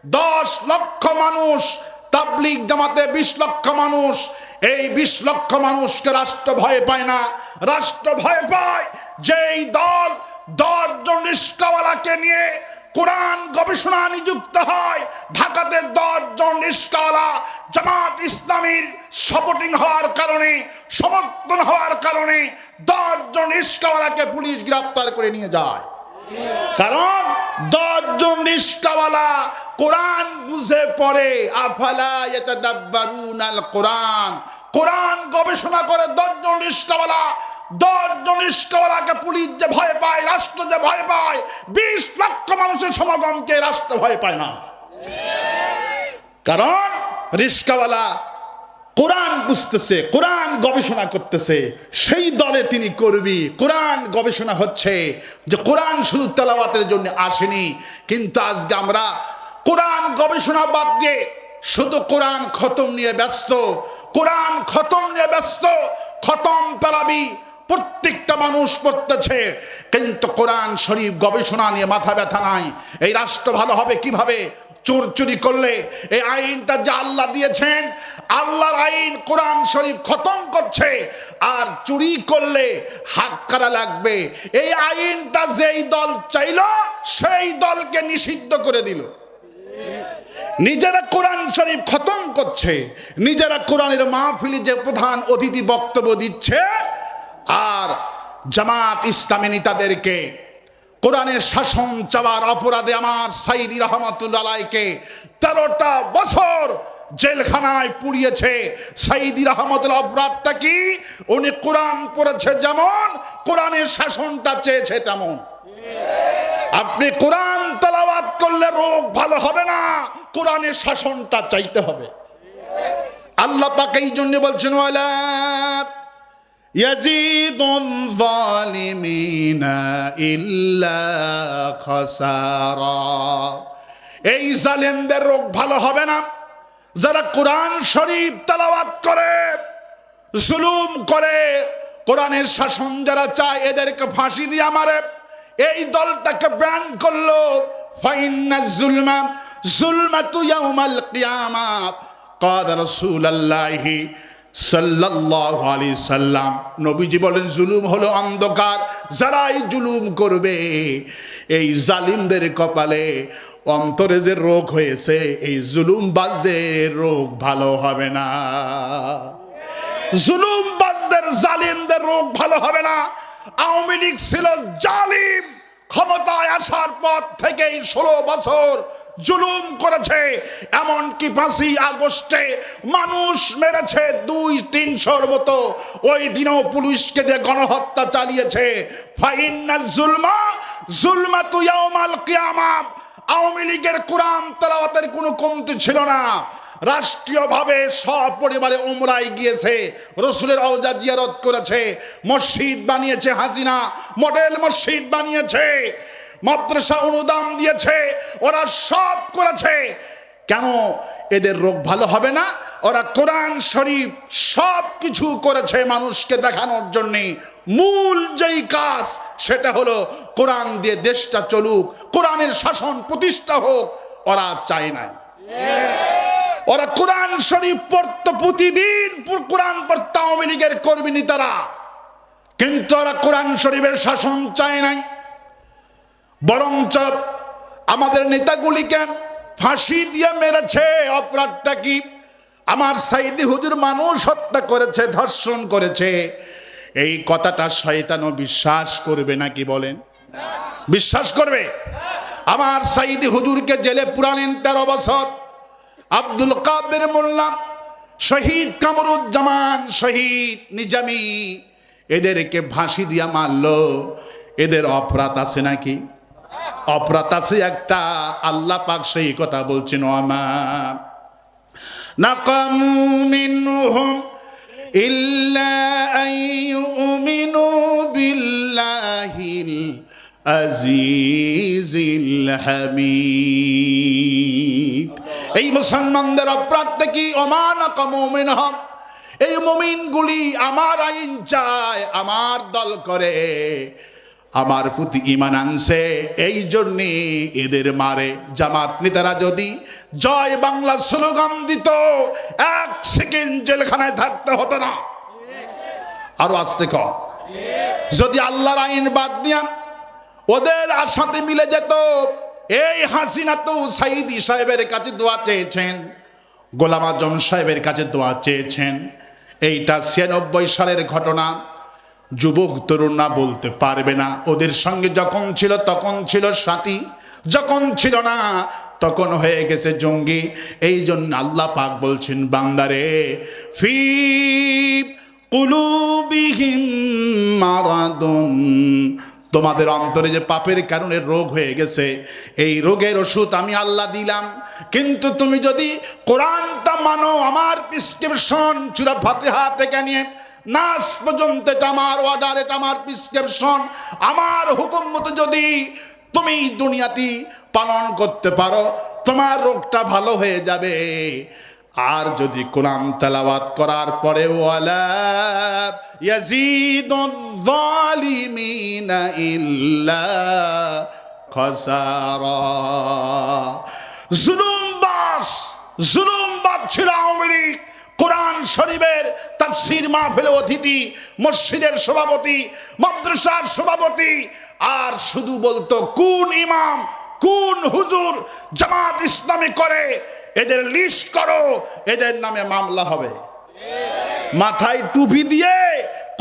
10 লক্ষ মানুষ তাবলীগ জামাতে 20 লক্ষ মানুষ এই 20 লক্ষ মানুষকে রাষ্ট্র ভয় পায় না রাষ্ট্র ভয় পায় যেই দল 10 জন রিস্কাওয়ালাকে নিয়ে কোরআন গবেষণা নিযুক্ত হয় ঢাকাতে 10 জন রিস্কাওয়ালা জামাত ইসলামীর সাপোর্টিং হওয়ার কারণে সমর্থন হওয়ার কারণে 10 জন রিস্কাওয়ালাকে পুলিশ গ্রেফতার করে নিয়ে যায় কারণ 10 জন রিস্কাওয়ালা কোরআন বুঝে পড়ে আফালা ইয়াতাদাব্বারুনাল কোরআন কোরআন গবেষণা করে 10 জন রিস্কাওয়ালা 10 জন রিস্কাওয়ালাকে পুলিশ যে ভয় পায় রাষ্ট্র যে ভয় পায় 20 লক্ষ মানুষের সমাগমকে রাষ্ট্র ভয় পায় না কারণ রিস্কাওয়ালা কোরআন বুঝতেছে কোরআন গবেষণা করতেছে সেই দলে তিনি করবি কোরআন গবেষণা হচ্ছে যে কোরআন শুধু তেলাওয়াতের জন্য আসেনি কিন্তু আজকে আমরা কোরআন গবেষণা বাদ দিয়ে শুধু কোরআন খতম নিয়ে ব্যস্ত কোরআন খতম নিয়ে ব্যস্ত খতম তারাবি প্রত্যেকটা মানুষ পড়তেছে কিন্তু কোরআন শরীফ গবেষণা নিয়ে মাথা ব্যথা নাই এই রাষ্ট্র ভালো হবে কিভাবে চোর চুরি করলে এই আইনটা যা আল্লাহ দিয়েছেন আল্লাহর আইন কোরআন শরীফ খতম করছে আর চুরি করলে হাত কাটা লাগবে এই আইনটা যেই দল চাইলো সেই দলকে নিষিদ্ধ করে দিল নিজেরা কোরআন শরীফ খতম করছে নিজেরা কোরআনের মাহফিলে যে প্রধান অতিথি বক্তব্য দিচ্ছে আর জামাত ইসলামী নেতাদেরকে কোরআনের শাসন চাওয়ার অপরাধে আমার সাইদি রহমাতুল্লাহ আলাইহিকে 13টা বছর জেলখানায় পুড়িয়েছে সাইদি রহমাতুল্লাহ অপরাধটা কি উনি কোরআন পড়েছে যেমন কোরআনের শাসনটা চেয়েছে তেমন আপনি কোরআন তেলাওয়াত করলে রোগ ভালো হবে না কোরআনের শাসনটা চাইতে হবে আল্লাহ পাক এই জন্য বলছেন ওয়ালা ইয়াজিদুল যালিমিনা ইল্লা খাসারা এই জালেমদের রোগ ভালো হবে না যারা কোরআন শরীফ তেলাওয়াত করে জুলুম করে কোরআনের শাসন যারা চায় এদেরকে ফাঁসি দিয়ে মারে এই দলটাকে ব্যান করলো ফাইন্নাজ যুলমা যুলমাতু ইয়াউমাল কিয়ামাহ ক্বালা রাসূলুল্লাহি সাল্লাল্লাহু আলাইহি সাল্লাম নবীজি বলেন জুলুম হলো অন্ধকার যারাই জুলুম করবে এই জালিমদের কপালে অন্তরে যে রোগ হয়েছে এই জুলুমবাজদের রোগ ভালো হবে না জুলুমবাজদের জালিমদের রোগ ভালো হবে না আওয়ামী লীগ ছিল জালিম, ক্ষমতায় আসার পর থেকেই 16 বছর জুলুম করেছে। এমনকি 5ই আগস্টে মানুষ মেরেছে 200-300-র মতো। ওই দিনও পুলিশকে দিয়ে গণহত্যা চালিয়েছে। ফাইন্না জুলমা জুলমাতু ইয়াউমাল কিয়ামাহ। আওয়ামী লীগের কোরআন তেলাওয়াতের কোনো কমতি ছিল না। রাষ্ট্রীয়ভাবে সপরিবারে উমরায় গিয়েছে, রসুলের রওজা জিয়ারত করেছে, মসজিদ বানিয়েছে হাসিনা, মডেল মসজিদ বানিয়েছে, মাদ্রাসা অনুদান দিয়েছে, ওরা সব করেছে। কেন এদের রোগ ভালো হবে না? ওরা কোরআন শরীফ সব কিছু করেছে মানুষকে দেখানোর জন্যে। মূল যেই কাজ সেটা হলো কোরআন দিয়ে দেশটা চলুক, কোরআনের শাসন প্রতিষ্ঠা হোক, ওরা চায় না। ওরা কোরআন শরীফ পড়তো, প্রতিদিন কোরআন পড়তো আওয়ামী লীগের কর্মী নেতারা, কিন্তু ওরা কোরআন শরীফের শাসন চায় নাই। বরঞ্চ আমাদের নেতাগুলিকে ফাঁসি দিয়ে মেরেছে। অপরাধটা কি? আমার সাইদি হুজুর মানুষ হত্যা করেছে, ধর্ষণ করেছে। এই কথাটা শয়তানও বিশ্বাস করবে নাকি বলেন? বিশ্বাস করবে? আমার সাইদি হুজুরকে জেলে পুরালেন 13 বছর। আব্দুল কাদের মোল্লা, শহীদ কামরুজ্জামান, শহীদ নিজামী, এদেরকে ফাঁসি দিয়া মারলো। এদের অপরাধ আছে নাকি? অপরাধ আছে একটা। আল্লাহ পাক সেই কথা বলছেন, ওয়ামা নাকামু মিনহুম ইল্লা আইয়ুমিনু বিল্লাহিল আজিজিল হামিদ। এই মুসলমানদের অপরাধটা কি? ওমা নাকামু মিনহুম, এই মুমিনগুলি আমার আইন চায়, আমার দল করে, আমার প্রতি ঈমান আনছে, এই জন্যে এদের মারে। জামাত নেতারা যদি জয় বাংলা স্লোগান দিত, 1 সেকেন্ড জেলখানায় থাকতে হতো না। আরো আসতে কর। যদি আল্লাহর আইন বাদ দিয়া ওদের সাথে মিলে যেত। এই হাসিনা তো সাইদি সাহেবের কাছে দোয়া চেয়েছেন, গোলাম আজম সাহেবের কাছে দোয়া চেয়েছেন। এইটা 96 সালের ঘটনা। যুবক তরুণরা বলতে পারবে না। ওদের সঙ্গে যখন ছিল তখন ছিল সাথী, যখন ছিল না তখন হয়ে গেছে জঙ্গি। এই জন্য আল্লাহ পাক বলছেন, বান্দারে ফি কুলুবিহিম মারাদুন, তোমাদের অন্তরে যে পাপের কারণে রোগ হয়ে গেছে, এই রোগের ওষুধ আমি আল্লাহ দিলাম। কিন্তু তুমি যদি কোরআনটা মানো, আমার প্রেসক্রিপশন সূরা ফাতিহা থেকে নিয়ে নাস পর্যন্ত এটা আমার অর্ডার, এটা আমার প্রেসক্রিপশন, আমার হুকুম মতো যদি তুমি দুনিয়াতে পালন করতে পারো, তোমার রোগটা ভালো হয়ে যাবে। আর যদি কোরআন তেলাওয়াত করার পরে ওয়ালা ইয়াজিদুয যালিমিনা ইল্লা খাসারা, জুলুমবাজ ছিল আওয়ামী লীগ। কোরআন শরীফের তাফসীর মাহফিলে অতিথি, মসজিদের সভাপতি, মাদ্রাসার সভাপতি, আর শুধু বলতো কোন ইমাম কোন হুজুর জামাত ইসলামী করে, এদের লিস্ট করো, এদের নামে মামলা হবে। মাথায় টুপি দিয়ে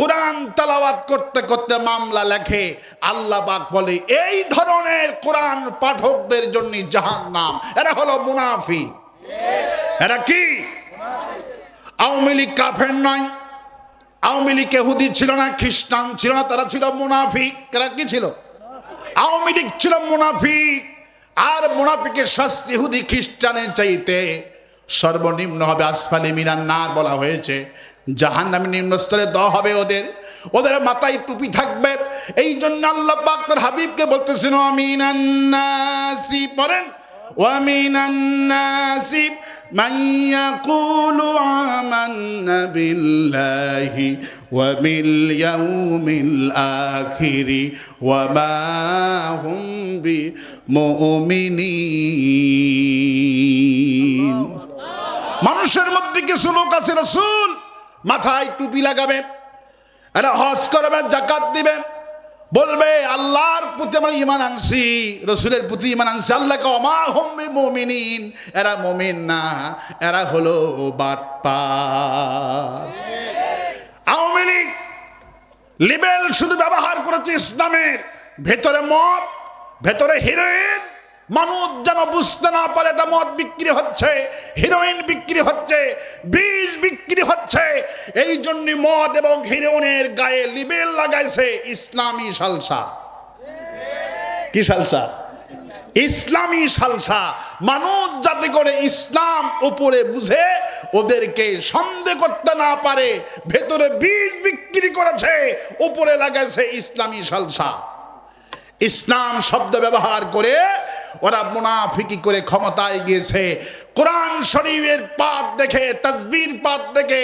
কোরআন তেলাওয়াত করতে করতে মামলা লেখে। আল্লাহ পাক বলে, এই ধরনের কোরআন পাঠকদের জন্য জাহান্নাম। এরা হলো মুনাফিক। এরা কি? আওয়ামী লীগ কাফের নয়, আওয়ামী লীগ ইহুদি ছিল না, খ্রিস্টান ছিল না, তারা ছিল মুনাফিক। এরা কি ছিল? আওয়ামী লীগ ছিল মুনাফিক। আর মুনাফিকের শাস্তি ইহুদি খ্রিস্টানের চাইতে সর্বনিম্ন হবে। আসফালি মিনান নার বলা হয়েছে, জাহান্নামের নিম্ন স্তরে দেওয়া হবে ওদের। ওদের মাথায় টুপি থাকবে। এই জন্য আল্লাহ পাক তার হাবিবকে বলতেছেন, আমিনান নাসি, পড়েন, ওয়ামিনান নাসি মান ইয়াকুলু আমান্না বিল্লাহি ওয়া বিল ইয়াউমিল আখিরি ওয়া মা হুম বিমুমিনিন। মানুষের মধ্যে কিছু লোক আছে, রাসূল মাথায় টুপি লাগাবে, এরা হজ করবে, যাকাত দিবে, বলবে আল্লাহর প্রতি আমরা ঈমান আনছি, রাসূলের প্রতি ঈমান আনছি। আল্লাহ কয় মা হুম বিমুমিনিন, এরা মুমিন না, এরা হলো বাটপার। আওয়ামী লীগ লিবেল শুধু ব্যবহার করেছে ইসলামের, ভেতরে মদ, ভেতরে হিরোইন। মানুষ যেন বুঝতে না পারে এটা মদ বিক্রি হচ্ছে, হিরোইন বিক্রি হচ্ছে, বিষ বিক্রি হচ্ছে। এই জন্য মদ এবং হিরোইনের গায়ে লিবেল লাগাইছে ইসলামী সালসা। কি সালসা? ইসলামী সালসা। মানুষ যাতে করে ইসলাম উপরে বুঝে ওদেরকে সন্দেহ করতে না পারে, ভেতরে বীজ বিক্রি করেছে, উপরে লাগাইছে ইসলামী সালসা। ইসলাম শব্দ ব্যবহার করে ওরা মুনাফিকি করে ক্ষমতায় গিয়েছে। কোরআন শরীফের পাঠ দেখে, তাসবির পাঠ দেখে,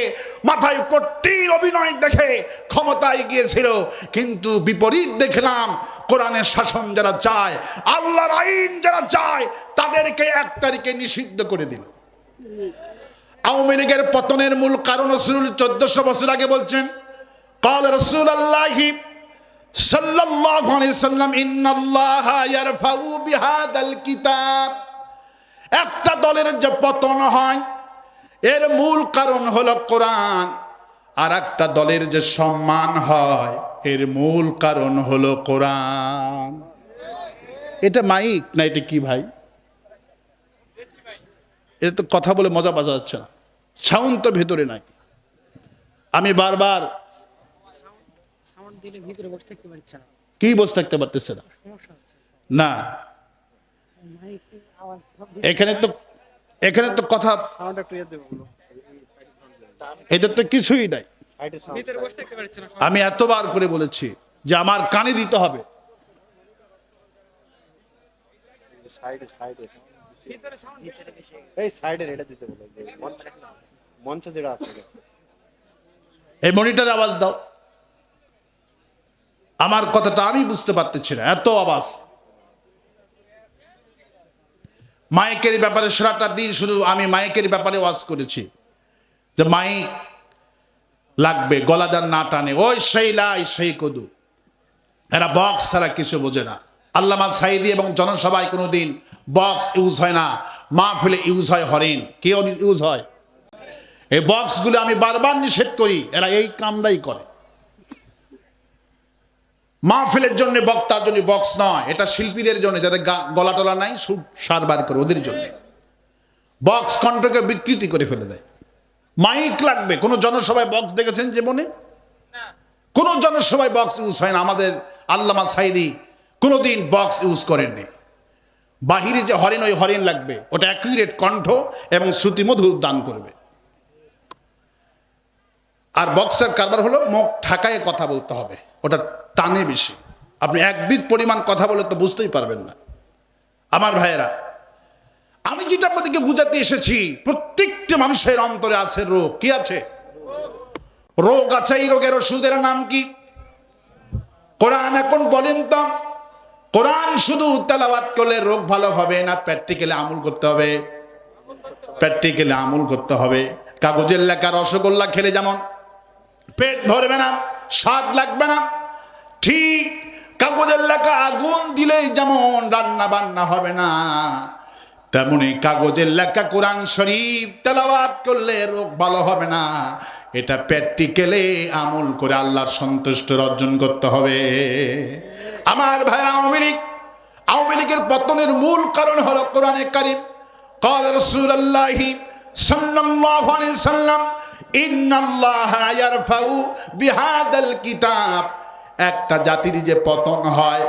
মাথায় পট্টির অভিনয় দেখে ক্ষমতায় গিয়েছিল। কিন্তু বিপরীত দেখলাম, কোরআনের শাসন যারা চায়, আল্লাহর আইন যারা চায়, তাদেরকে 1 তারিখে নিষিদ্ধ করে দিল। আওয়ামী লীগের পতনের মূল কারণ রাসূল 1400 বছর আগে বলছেন, قال رسول الله সাল্লাল্লাহু আলাইহি সাল্লাম, ইন্নাল্লাহা ইয়ারফাউ বিহাদাল কিতাব। একটা দলের যে পতন হয় এর মূল কারণ হলো কোরআন, আর একটা দলের যে সম্মান হয় এর মূল কারণ হলো কোরআন। এটা মাইক না, এটা কি ভাই? এটা তো কথা বলে মজা পাওয়া যাচ্ছে না, সাউন্ড তো ভেতরে নাই। আমি বারবার কি বসে থাকতে পারতেছে না, না এখানে তো কথা, এদের তো কিছুই নাই। আমি এতবার করে বলেছি যে আমার কানে দিতে হবে। এই মনিটরে আওয়াজ দাও, আমার কথাটা আমি বুঝতে পারতেছি না, এত আওয়াজ। মাইকের ব্যাপারে সারাটা দিন শুধু আমি মাইকের ব্যাপারে ওয়াজ করেছি যে মাইক লাগবে, গলাদার না টানে, ওই সেই লাই সেই কদু, এরা বক্স ছাড়া কিছু বোঝে না। আল্লামা সাঈদী এবং জনসভায় কোনোদিন বক্স ইউজ হয় না, মাহফিলে ইউজ হয় হরিণ। কেউ ইউজ হয়? এই বক্সগুলো আমি বারবার নিষেধ করি, এরা এই কামটাই করে। মাহফিলের জন্য, বক্তার জন্য বক্স নয়, এটা শিল্পীদের জন্য, যাদের গলা টলা নাই, সুর সার বার করে ওদের জন্য। বক্স কণ্ঠকে বিকৃতি করে ফেলে দেয়। মাইক লাগবে। কোন জনসভায় বক্স দেখেছেন জীবনে? কোন জনসভায় বক্স ইউজ হয় না। আমাদের আল্লামা সাঈদী কোনোদিন বক্স ইউজ করেননি। বাহিরে যে হরিণ, ওই হরিণ লাগবে, ওটা অ্যাকুরেট কণ্ঠ এবং শ্রুতিমধুর দান করবে। আর বক্সের কারবার হলো মুখ ঢাকায় কথা বলতে হবে, ওটা টানে বেশি। আপনি 1 বিট পরিমাণ কথা বলে তো বুঝতেই পারবেন না। আমার ভাইয়েরা, আমি যেটা আপনাদেরকে বুঝাতে এসেছি, প্রত্যেকটি মানুষের অন্তরে আছে রোগ। কি আছে? রোগ আছে। এই রোগের ওষুধের নাম কি? কোরআন। এখন বলেন তো, কোরআন শুধু তেলাওয়াত করলে রোগ ভালো হবে না, প্র্যাকটিক্যালি আমল করতে হবে? প্র্যাকটিক্যালি আমল করতে হবে। কাগজের লেখা রসগোল্লা খেলে যেমন পেট ভরবে না, স্বাদ লাগবে না, ঠিক কাগজের লেখা আগুন দিলেই যেমন রান্না বান্না হবে না, তেমনি কাগজের লেখা কোরআন শরীফ তেলাওয়াত করলে রোগ ভালো হবে না। এটা প্র্যাকটিক্যালি আমল করে আল্লাহর সন্তুষ্ট অর্জন করতে হবে। আমার ভাইরা, আওয়ামী লীগের পতনের মূল কারণ হলো কোরআনে কারীম। قال رسول الله صلى الله عليه وسلم إن الله يرفع بهذا الكتاب। একটা জাতির যে পতন হয়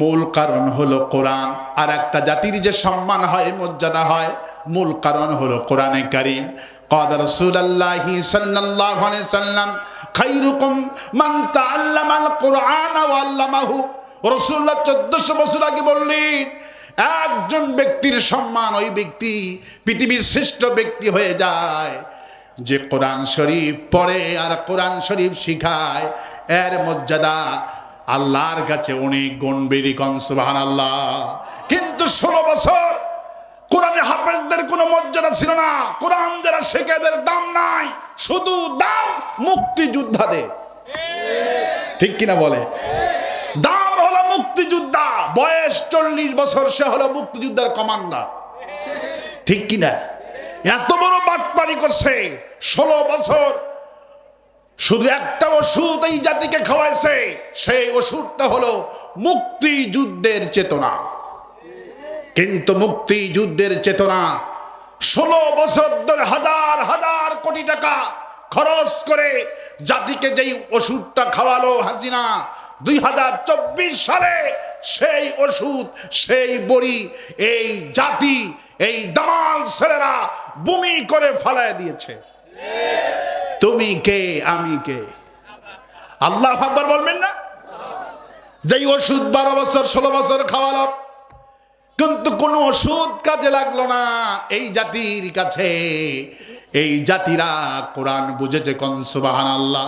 মূল কারণ হলো কোরআন, আর একটা জাতির যে সম্মান হয়, মর্যাদা হয়, মূল কারণ হলো কোরআনে কারীম। قال رسول الله صلى الله عليه وسلم خيركم من تعلم القرآن وعلمه। রাসূলুল্লাহ 1400 বছর আগে বললেন, একজন ব্যক্তির সম্মান ওই ব্যক্তি পৃথিবীর শ্রেষ্ঠ ব্যক্তি হয়ে যায় যে কোরআন শরীফ পড়ে আর কোরআন শরীফ শিখায়। এর মর্যাদা আল্লাহর কাছে অনেক গুণ বেশি। সুবহানাল্লাহ। কিন্তু 16 বছর কোরআনে হাফেজদের কোনো মর্যাদা ছিল না। কোরআন যারা শেখে এদের দাম নাই, শুধু দাম মুক্তিযোদ্ধাদের। ঠিক কিনা বলে? দাম হলো মুক্তিযোদ্ধা। বয়স 40 বছর, সে হলো মুক্তিযোদ্ধার কমান্ডার। ঠিক কিনা? এত বড় বাটপারি করছে। 16 বছর শুধু একটা ওষুধ এই জাতিকে খাওয়াইছে, সেই ওষুধটা হলো মুক্তিযুদ্ধের চেতনা। কিন্তু মুক্তিযুদ্ধের চেতনা 16 বছর ধরে হাজার হাজার কোটি টাকা খরচ করে জাতিকে যেই ওষুধটা খাওয়ালো হাসিনা 2024 সালে, সেই ওষুধ, সেই বড়ি এই জাতি, এই দামাল ছেলেরা বমি করে ফালায় দিয়েছে। তুমি কে, আমি কে? আল্লাহু আকবার বলবেন না? যেই ওষুধ 12 বছর 16 বছর খাওয়ালো, কিন্তু কোন ওষুধ কাজে লাগলো না এই জাতির কাছে। এই জাতিরা কোরআন বুঝেছে, কোন সুবহানাল্লাহ।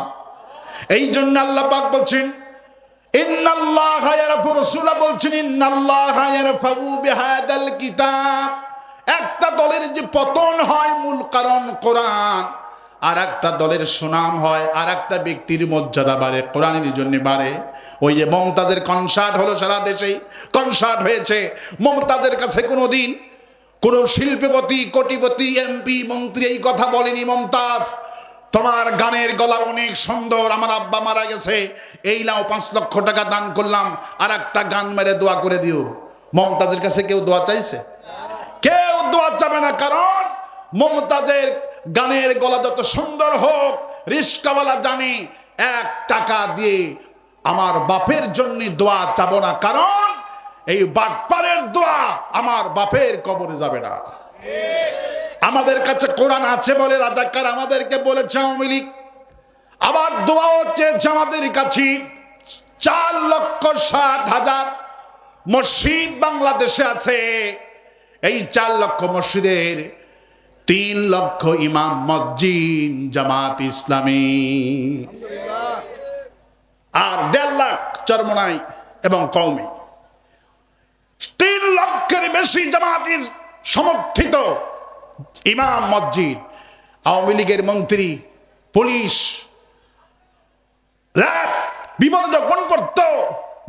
এই জন্য আল্লাহ পাক বলছেন ইন্নাল্লাহা ইয়ারফাউ, রাসূলুল্লাহ বলছেন ইন্নাল্লাহা ইয়ারফাউ বিহাদাল কিতাব। একটা দলের যে পতন হয় মূল কারণ কোরআন, আর একটা দলের সুনাম হয়, আর একটা ব্যক্তির মর্যাদা বাড়ে কোরআনের জন্য বাড়ে। ওই যে মমতাজের কনসার্ট হলো, সারা দেশেই কনসার্ট হয়েছে। মমতাজের কাছে কোনোদিন কোন শিল্পপতি, কোটিপতি, এমপি, মন্ত্রী এই কথা বলেনি, মমতাজ তোমার গানের গলা অনেক সুন্দর, আমার আব্বা মারা গেছে, এই নাও 5 লক্ষ টাকা দান করলাম, আর একটা গান মেরে দোয়া করে দিও। মমতাজের কাছে কেউ দোয়া চাইছে? কেউ দোয়া চাবে না। কারণ মমতাজের গানের গলা যত সুন্দর হোক, রিস্কাওয়ালা জানে 1 টাকা দিয়ে আমার বাপের জন্য দোয়া চাবো না, কারণ এই বাটপারের দোয়া আমার বাপের কবরে যাবে না। আমাদের কাছে কোরআন আছে বলে রাজাকার আমাদেরকে বলেছে আওয়ামী লীগ, আবার দোয়াও চেয়েছে আমাদের কাছে। 4,60,000 মসজিদ বাংলাদেশে আছে। এই 4 লক্ষ মসজিদের 3 লক্ষ ইমাম মসজিদ জামাত ইসলামী, আর 1.5 লাখ চরমনাই এবং কওমি। 3 লক্ষের বেশি জামাতের সমর্থিত ইমাম মসজিদ। আওয়ামী লীগের মন্ত্রী, পুলিশ, র্যাব বিপদে যখন পড়তো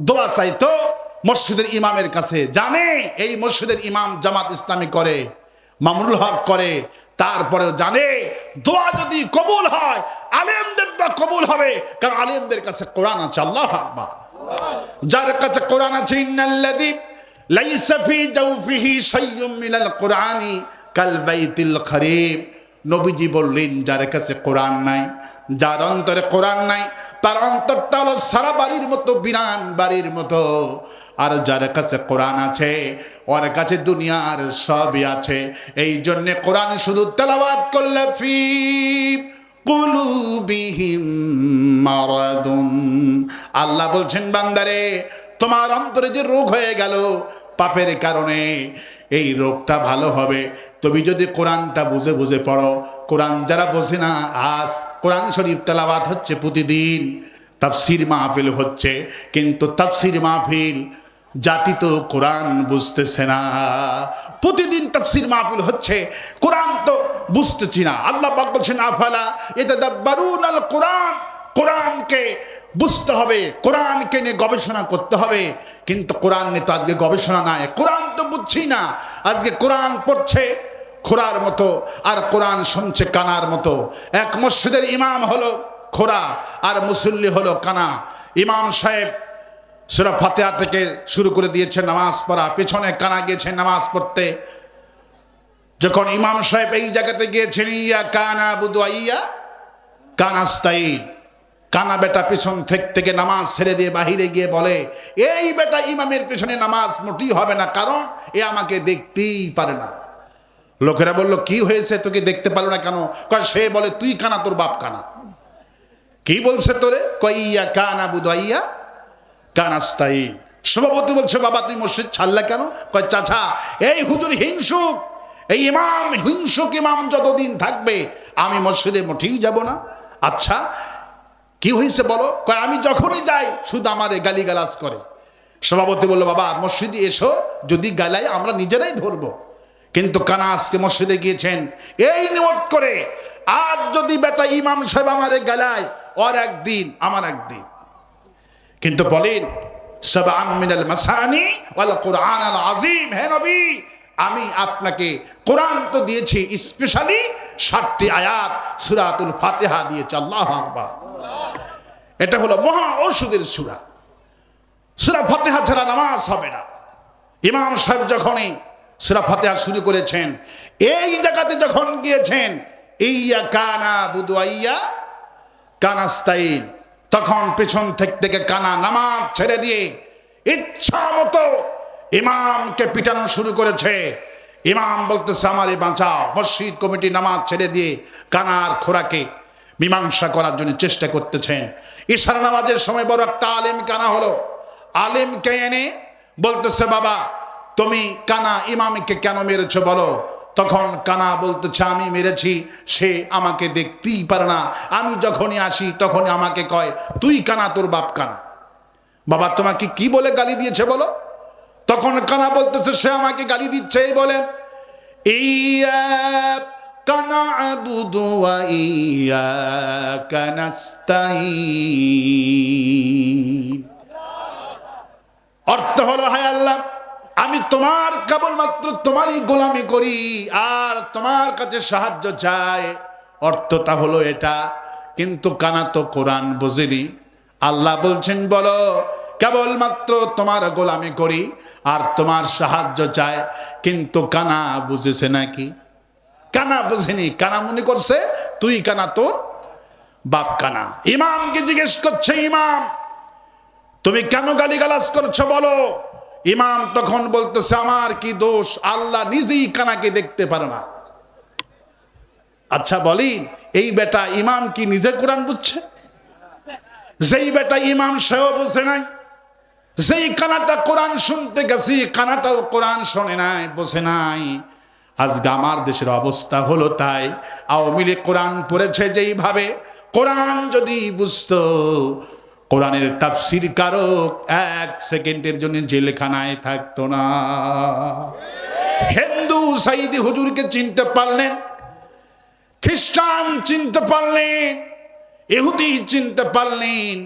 দোয়া চাইতো মসজিদের ইমামের কাছে। জানে এই মসজিদের ইমাম জামাত ইসলামী করে, মামুনুল হক করে, তারপরেও জানে দোয়া যদি কবুল হয় আলেমদের দোয়া কবুল হবে, কারণ আলেমদের কাছে কোরআন আছে। আল্লাহু আকবার। যার কাছে কোরআন আছে, ইন্নাল্লাযী লাইসা ফি জাওফিহি শাইউম মিনাল কোরআনি কাল বাইতিল খরিব। নবীজি বললেন যার কাছে কোরআন নাই, যার অন্তরে কোরআন নাই, তার অন্তরটা হলো সারা বাড়ির মতো, বিরান বাড়ির মতো। আর যার কাছে কোরআন আছে ওর কাছে দুনিয়ার সবই আছে। এই জন্য কোরআন শুধু তেলাওয়াত করলে ফি কুলুবিহিম মারাদুন, আল্লাহ বলছেন বান্দারে তোমার অন্তরে যে রোগ হয়ে গেল পাপের কারণে, এই রোগটা ভালো হবে তুমি যদি কোরআনটা বুঝে বুঝে পড়ো। কোরআন যারা বোঝে না, আজ কোরআন শরীফ তেলাওয়াত হচ্ছে প্রতিদিন, তাফসীর মাহফিল হচ্ছে, কিন্তু তাফসীর মাহফিল জাতি তো কোরআন বুঝতেছে না। প্রতিদিন তাফসীর মাহফিল হচ্ছে, কোরআন তো বুঝতেছি না। আল্লাহ পাক বলছেন আফালা ইয়াতাদাব্বারুনাল কোরআন, কোরআনকে বুঝতে হবে, কোরআনকে নিয়ে গবেষণা করতে হবে। কিন্তু কোরআন নিয়ে তো আজকে গবেষণা নাই, কোরআন তো বুঝছি না। আজকে কোরআন পড়ছে খোরার মতো, আর কোরআন শুনছে কানার মতো। এক মসজিদের ইমাম হলো খোরা, আর মুসল্লি হলো কানা। ইমাম সাহেব সূরা ফাতিহা থেকে শুরু করে দিয়েছেন নামাজ পড়া, পেছনে কানা গিয়েছেন নামাজ পড়তে। যখন ইমাম সাহেব এই জায়গাতে গিয়েছেন ইয়া কানা বুদু ইয়া কানাস্তাইন, কানা বেটা পিছন থেকে নামাজ ছেড়ে দিয়ে বাহিরে গিয়ে বলে, এই বেটা ইমামের পেছনে নামাজ মোটেই হবে না, কারণ এ আমাকে দেখতেই পারে না। লোকেরা বলল কি হয়েছে, তোকে দেখতে পারলো না কেন? কয় সে বলে তুই কানা, তোর বাপ কানা। কি বলছে তোরে? কয় ইয়া কানা বুদাইয়া কানাস্তাইন। সভাপতি বলছে বাবা তুই মসজিদ ছাড়লা কেন? কয় চাচা এই হুজুর হিংসুক, এই ইমাম হিংসুক ইমাম যতদিন থাকবে আমি মসজিদে মোটেই যাব না। আচ্ছা কি হয়েছে বলো? কয় আমি যখনই যাই শুধু আমারে গালিগালাজ করে। সভাপতি বলল বাবা মসজিদে এসো, যদি গালায় আমরা নিজেরাই ধরবো। কিন্তু কানা আজকে মসজিদে গিয়েছেন এই নিয়ত করে, আজ যদি বেটা ইমাম সাহেব আমারে গালায়, ওর একদিন আমার একদিন। কিন্তু বলেন সাবআম মিনাল মাসানি ওয়াল কুরআনাল আযীম, হে নবী আমি আপনাকে কোরআন তো দিয়েছি, স্পেশালি 7টি আয়াত সূরাতুল ফাতিহা দিয়েছি। আল্লাহু আকবার। এটা হলো মহা ঔষধের সূরা। সূরা ফাতিহা ছাড়া নামাজ হবে না। ইমাম সাহেব যখনই সূরা ফাতিহা শুরু করেছেন, এই জায়গাতে যখন গিয়েছেন ইয়্যাকা না'বুদু ওয়া ইয়্যাকা নাস্তাইন, তখন পেছন থেকে কানা নামাজ ছেড়ে দিয়ে ইচ্ছা মতো ইমামকে পিটানো শুরু করেছে। ইমাম বলতেছে আমারে বাঁচাও। মসজিদ কমিটি নামাজ ছেড়ে দিয়ে কানার খোরাকে মীমাংসা করার জন্য চেষ্টা করতেছেন। ইশারা নামাজের সময় বড় একটা আলেম কানা হলো। আলেমকে এনে বলতেছে বাবা তুমি কানা ইমামকে কেন মেরেছো বলো। তখন কানা বলতেছে আমি মেরেছি, সে আমাকে দেখতেই পারে না, আমি যখনই আসি তখনই আমাকে কয় তুই কানা, তোর বাপ কানা। বাবা তোমাকে কি বলে গালি দিয়েছে বলো। তখন কানা বলতেছে সে আমাকে গালি দিচ্ছে এই বলে ইয়্যাকা না'বুদু ওয়া ইয়্যাকা নাস্তাইন। অর্থ হলো হায় আল্লাহ আমি তোমার কেবলমাত্র তোমারই গোলামি করি আর তোমার কাছে সাহায্য চাই। অর্থটা হলো এটা। কিন্তু কানা তো কোরআন বোঝেনি। আল্লাহ বলছেন বলো কেবলমাত্র তোমার গোলামি করি আর তোমার সাহায্য চায়। কিন্তু কানা বুঝেছে নাকি? কানা বুঝেনি। কানা মনে করছে তুই কানা, তোর বাপ কানা। ইমামকে জিজ্ঞেস করছে ইমাম তুমি কেন গালিগালাজ করছো বলো। ইমাম তখন বলতেছে আমার কি দোষ, আল্লাহ নিজেই কানাকে দেখতে পারে না। আচ্ছা বলি এই বেটা ইমাম কি নিজে কোরআন বুঝছে? যেই বেটা ইমাম সেও বুঝে নাই। যেই কানাটা কোরআন শুনতে গেছি কানাটাও কোরআন শোনে নাই, বোঝে নাই। আজকে আমার দেশের অবস্থা হলো তাই। আওয়ামী লীগ কোরআন পড়েছে যেইভাবে, কোরআন যদি বুঝতো কোরআনের তাফসীর কারক এক সেকেন্ডের জন্য জেলখানায় থাকতো না। হিন্দু সাইদি হুজুরকে চিনতে পারলেন, খ্রিস্টান চিনতে পারলেন, ইহুদি চিনতে পারলেন।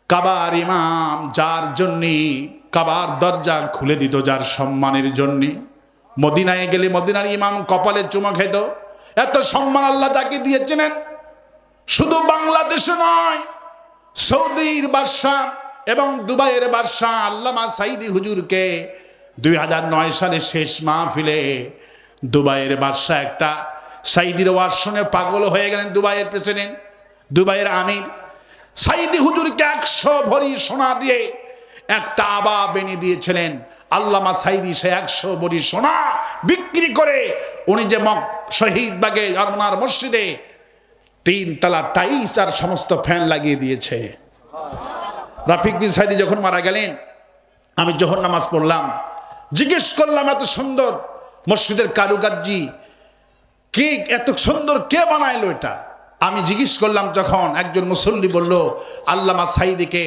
কাবার ইমাম যার জন্যে কাবার দরজা খুলে দিত, যার সম্মানের জন্যে। মদিনায় গেলে মদিনার ইমাম কপালে চুমা খেত। এত সম্মান আল্লাহ তাকে দিয়েছিলেন। শুধু বাংলাদেশে নয়, সৌদির বাদশাহ এবং দুবাইয়ের বাদশাহ আল্লামা সাইদি হুজুরকে 2009 সালে শেষ মাহফিলে দুবাইয়ের বাদশাহ একটা সাইদির ওয়াজ শুনে পাগল হয়ে গেলেন। দুবাইয়ের প্রেসিডেন্ট, দুবাইয়ের আমির সাইদি হুজুরকে 100 ভরি সোনা দিয়ে একটা আবা বেনি দিয়েছিলেন। আল্লামা সাইদি সে 100 ভরি সোনা বিক্রি করে উনি যে শহীদবাগে আরমানার মসজিদে 3 তলা টাইলস আর সমস্ত ফ্যান লাগিয়ে দিয়েছে। রাফিক বিন সাইদি যখন মারা গেলেন আমি যখন নামাজ পড়লাম জিজ্ঞেস করলাম এত সুন্দর মসজিদের কারুকার্যি কে, এত সুন্দর কে বানাইলো এটা। আমি জিজ্ঞেস করলাম যখন একজন মুসল্লি বলল আল্লামা সাইদিকে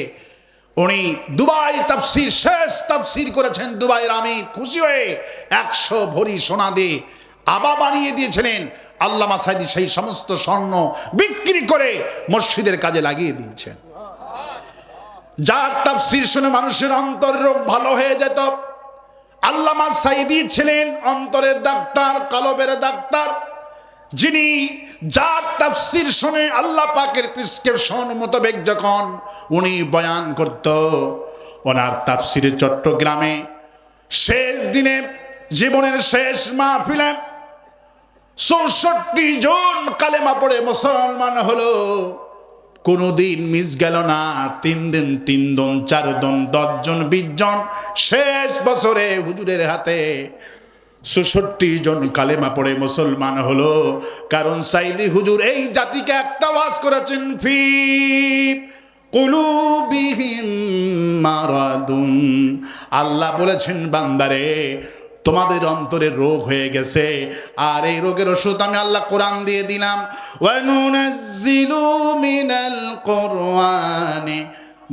উনি দুবাই তাফসীর শেষ তাফসীর করেছেন। দুবাইয়ের আমির খুশি হয়ে 100 ভরি সোনা দিয়ে আবা বানিয়ে দিয়েছিলেন। আল্লামা সাইদি সেই সমস্ত স্বর্ণ বিক্রি করে মসজিদের কাজে লাগিয়ে দিয়েছেন। যার তাফসীর শুনে মানুষের অন্তর রোগ ভালো হয়ে যেত। আল্লামা সাইদি ছিলেন অন্তরের ডাক্তার, কলবের ডাক্তার, যিনি যার তাফসীর শুনে আল্লাহ পাকের প্রেসক্রিপশন মোতাবেক যখন উনি বয়ান করত, ওনার তাফসীরে চট্টগ্রামে শেষ দিনে জীবনের শেষ মাহফিলে 64 জন কালেমা পড়ে মুসলমান হলো। কোনদিন মিস গেল না। 3 দিন 3 জন 4 জন 10 জন 20 জন শেষ বছরে হুজুরের হাতে 64 জন কালেমা পড়ে মুসলমান হলো। কারণ সাইদি হুজুর এই জাতিকে একটা ওয়াজ করেছেন ফি কুলুবিহিম মারাদুন। আল্লাহ বলেছেন বান্দারে তোমাদের অন্তরে রোগ হয়ে গেছে আর এই রোগের ওষুধ আমি আল্লাহ কোরআন দিয়ে দিলাম। ওয়া নুনাজ্জিলু মিনাল কুরআনি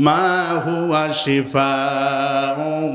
মা হুয়া শিফাউন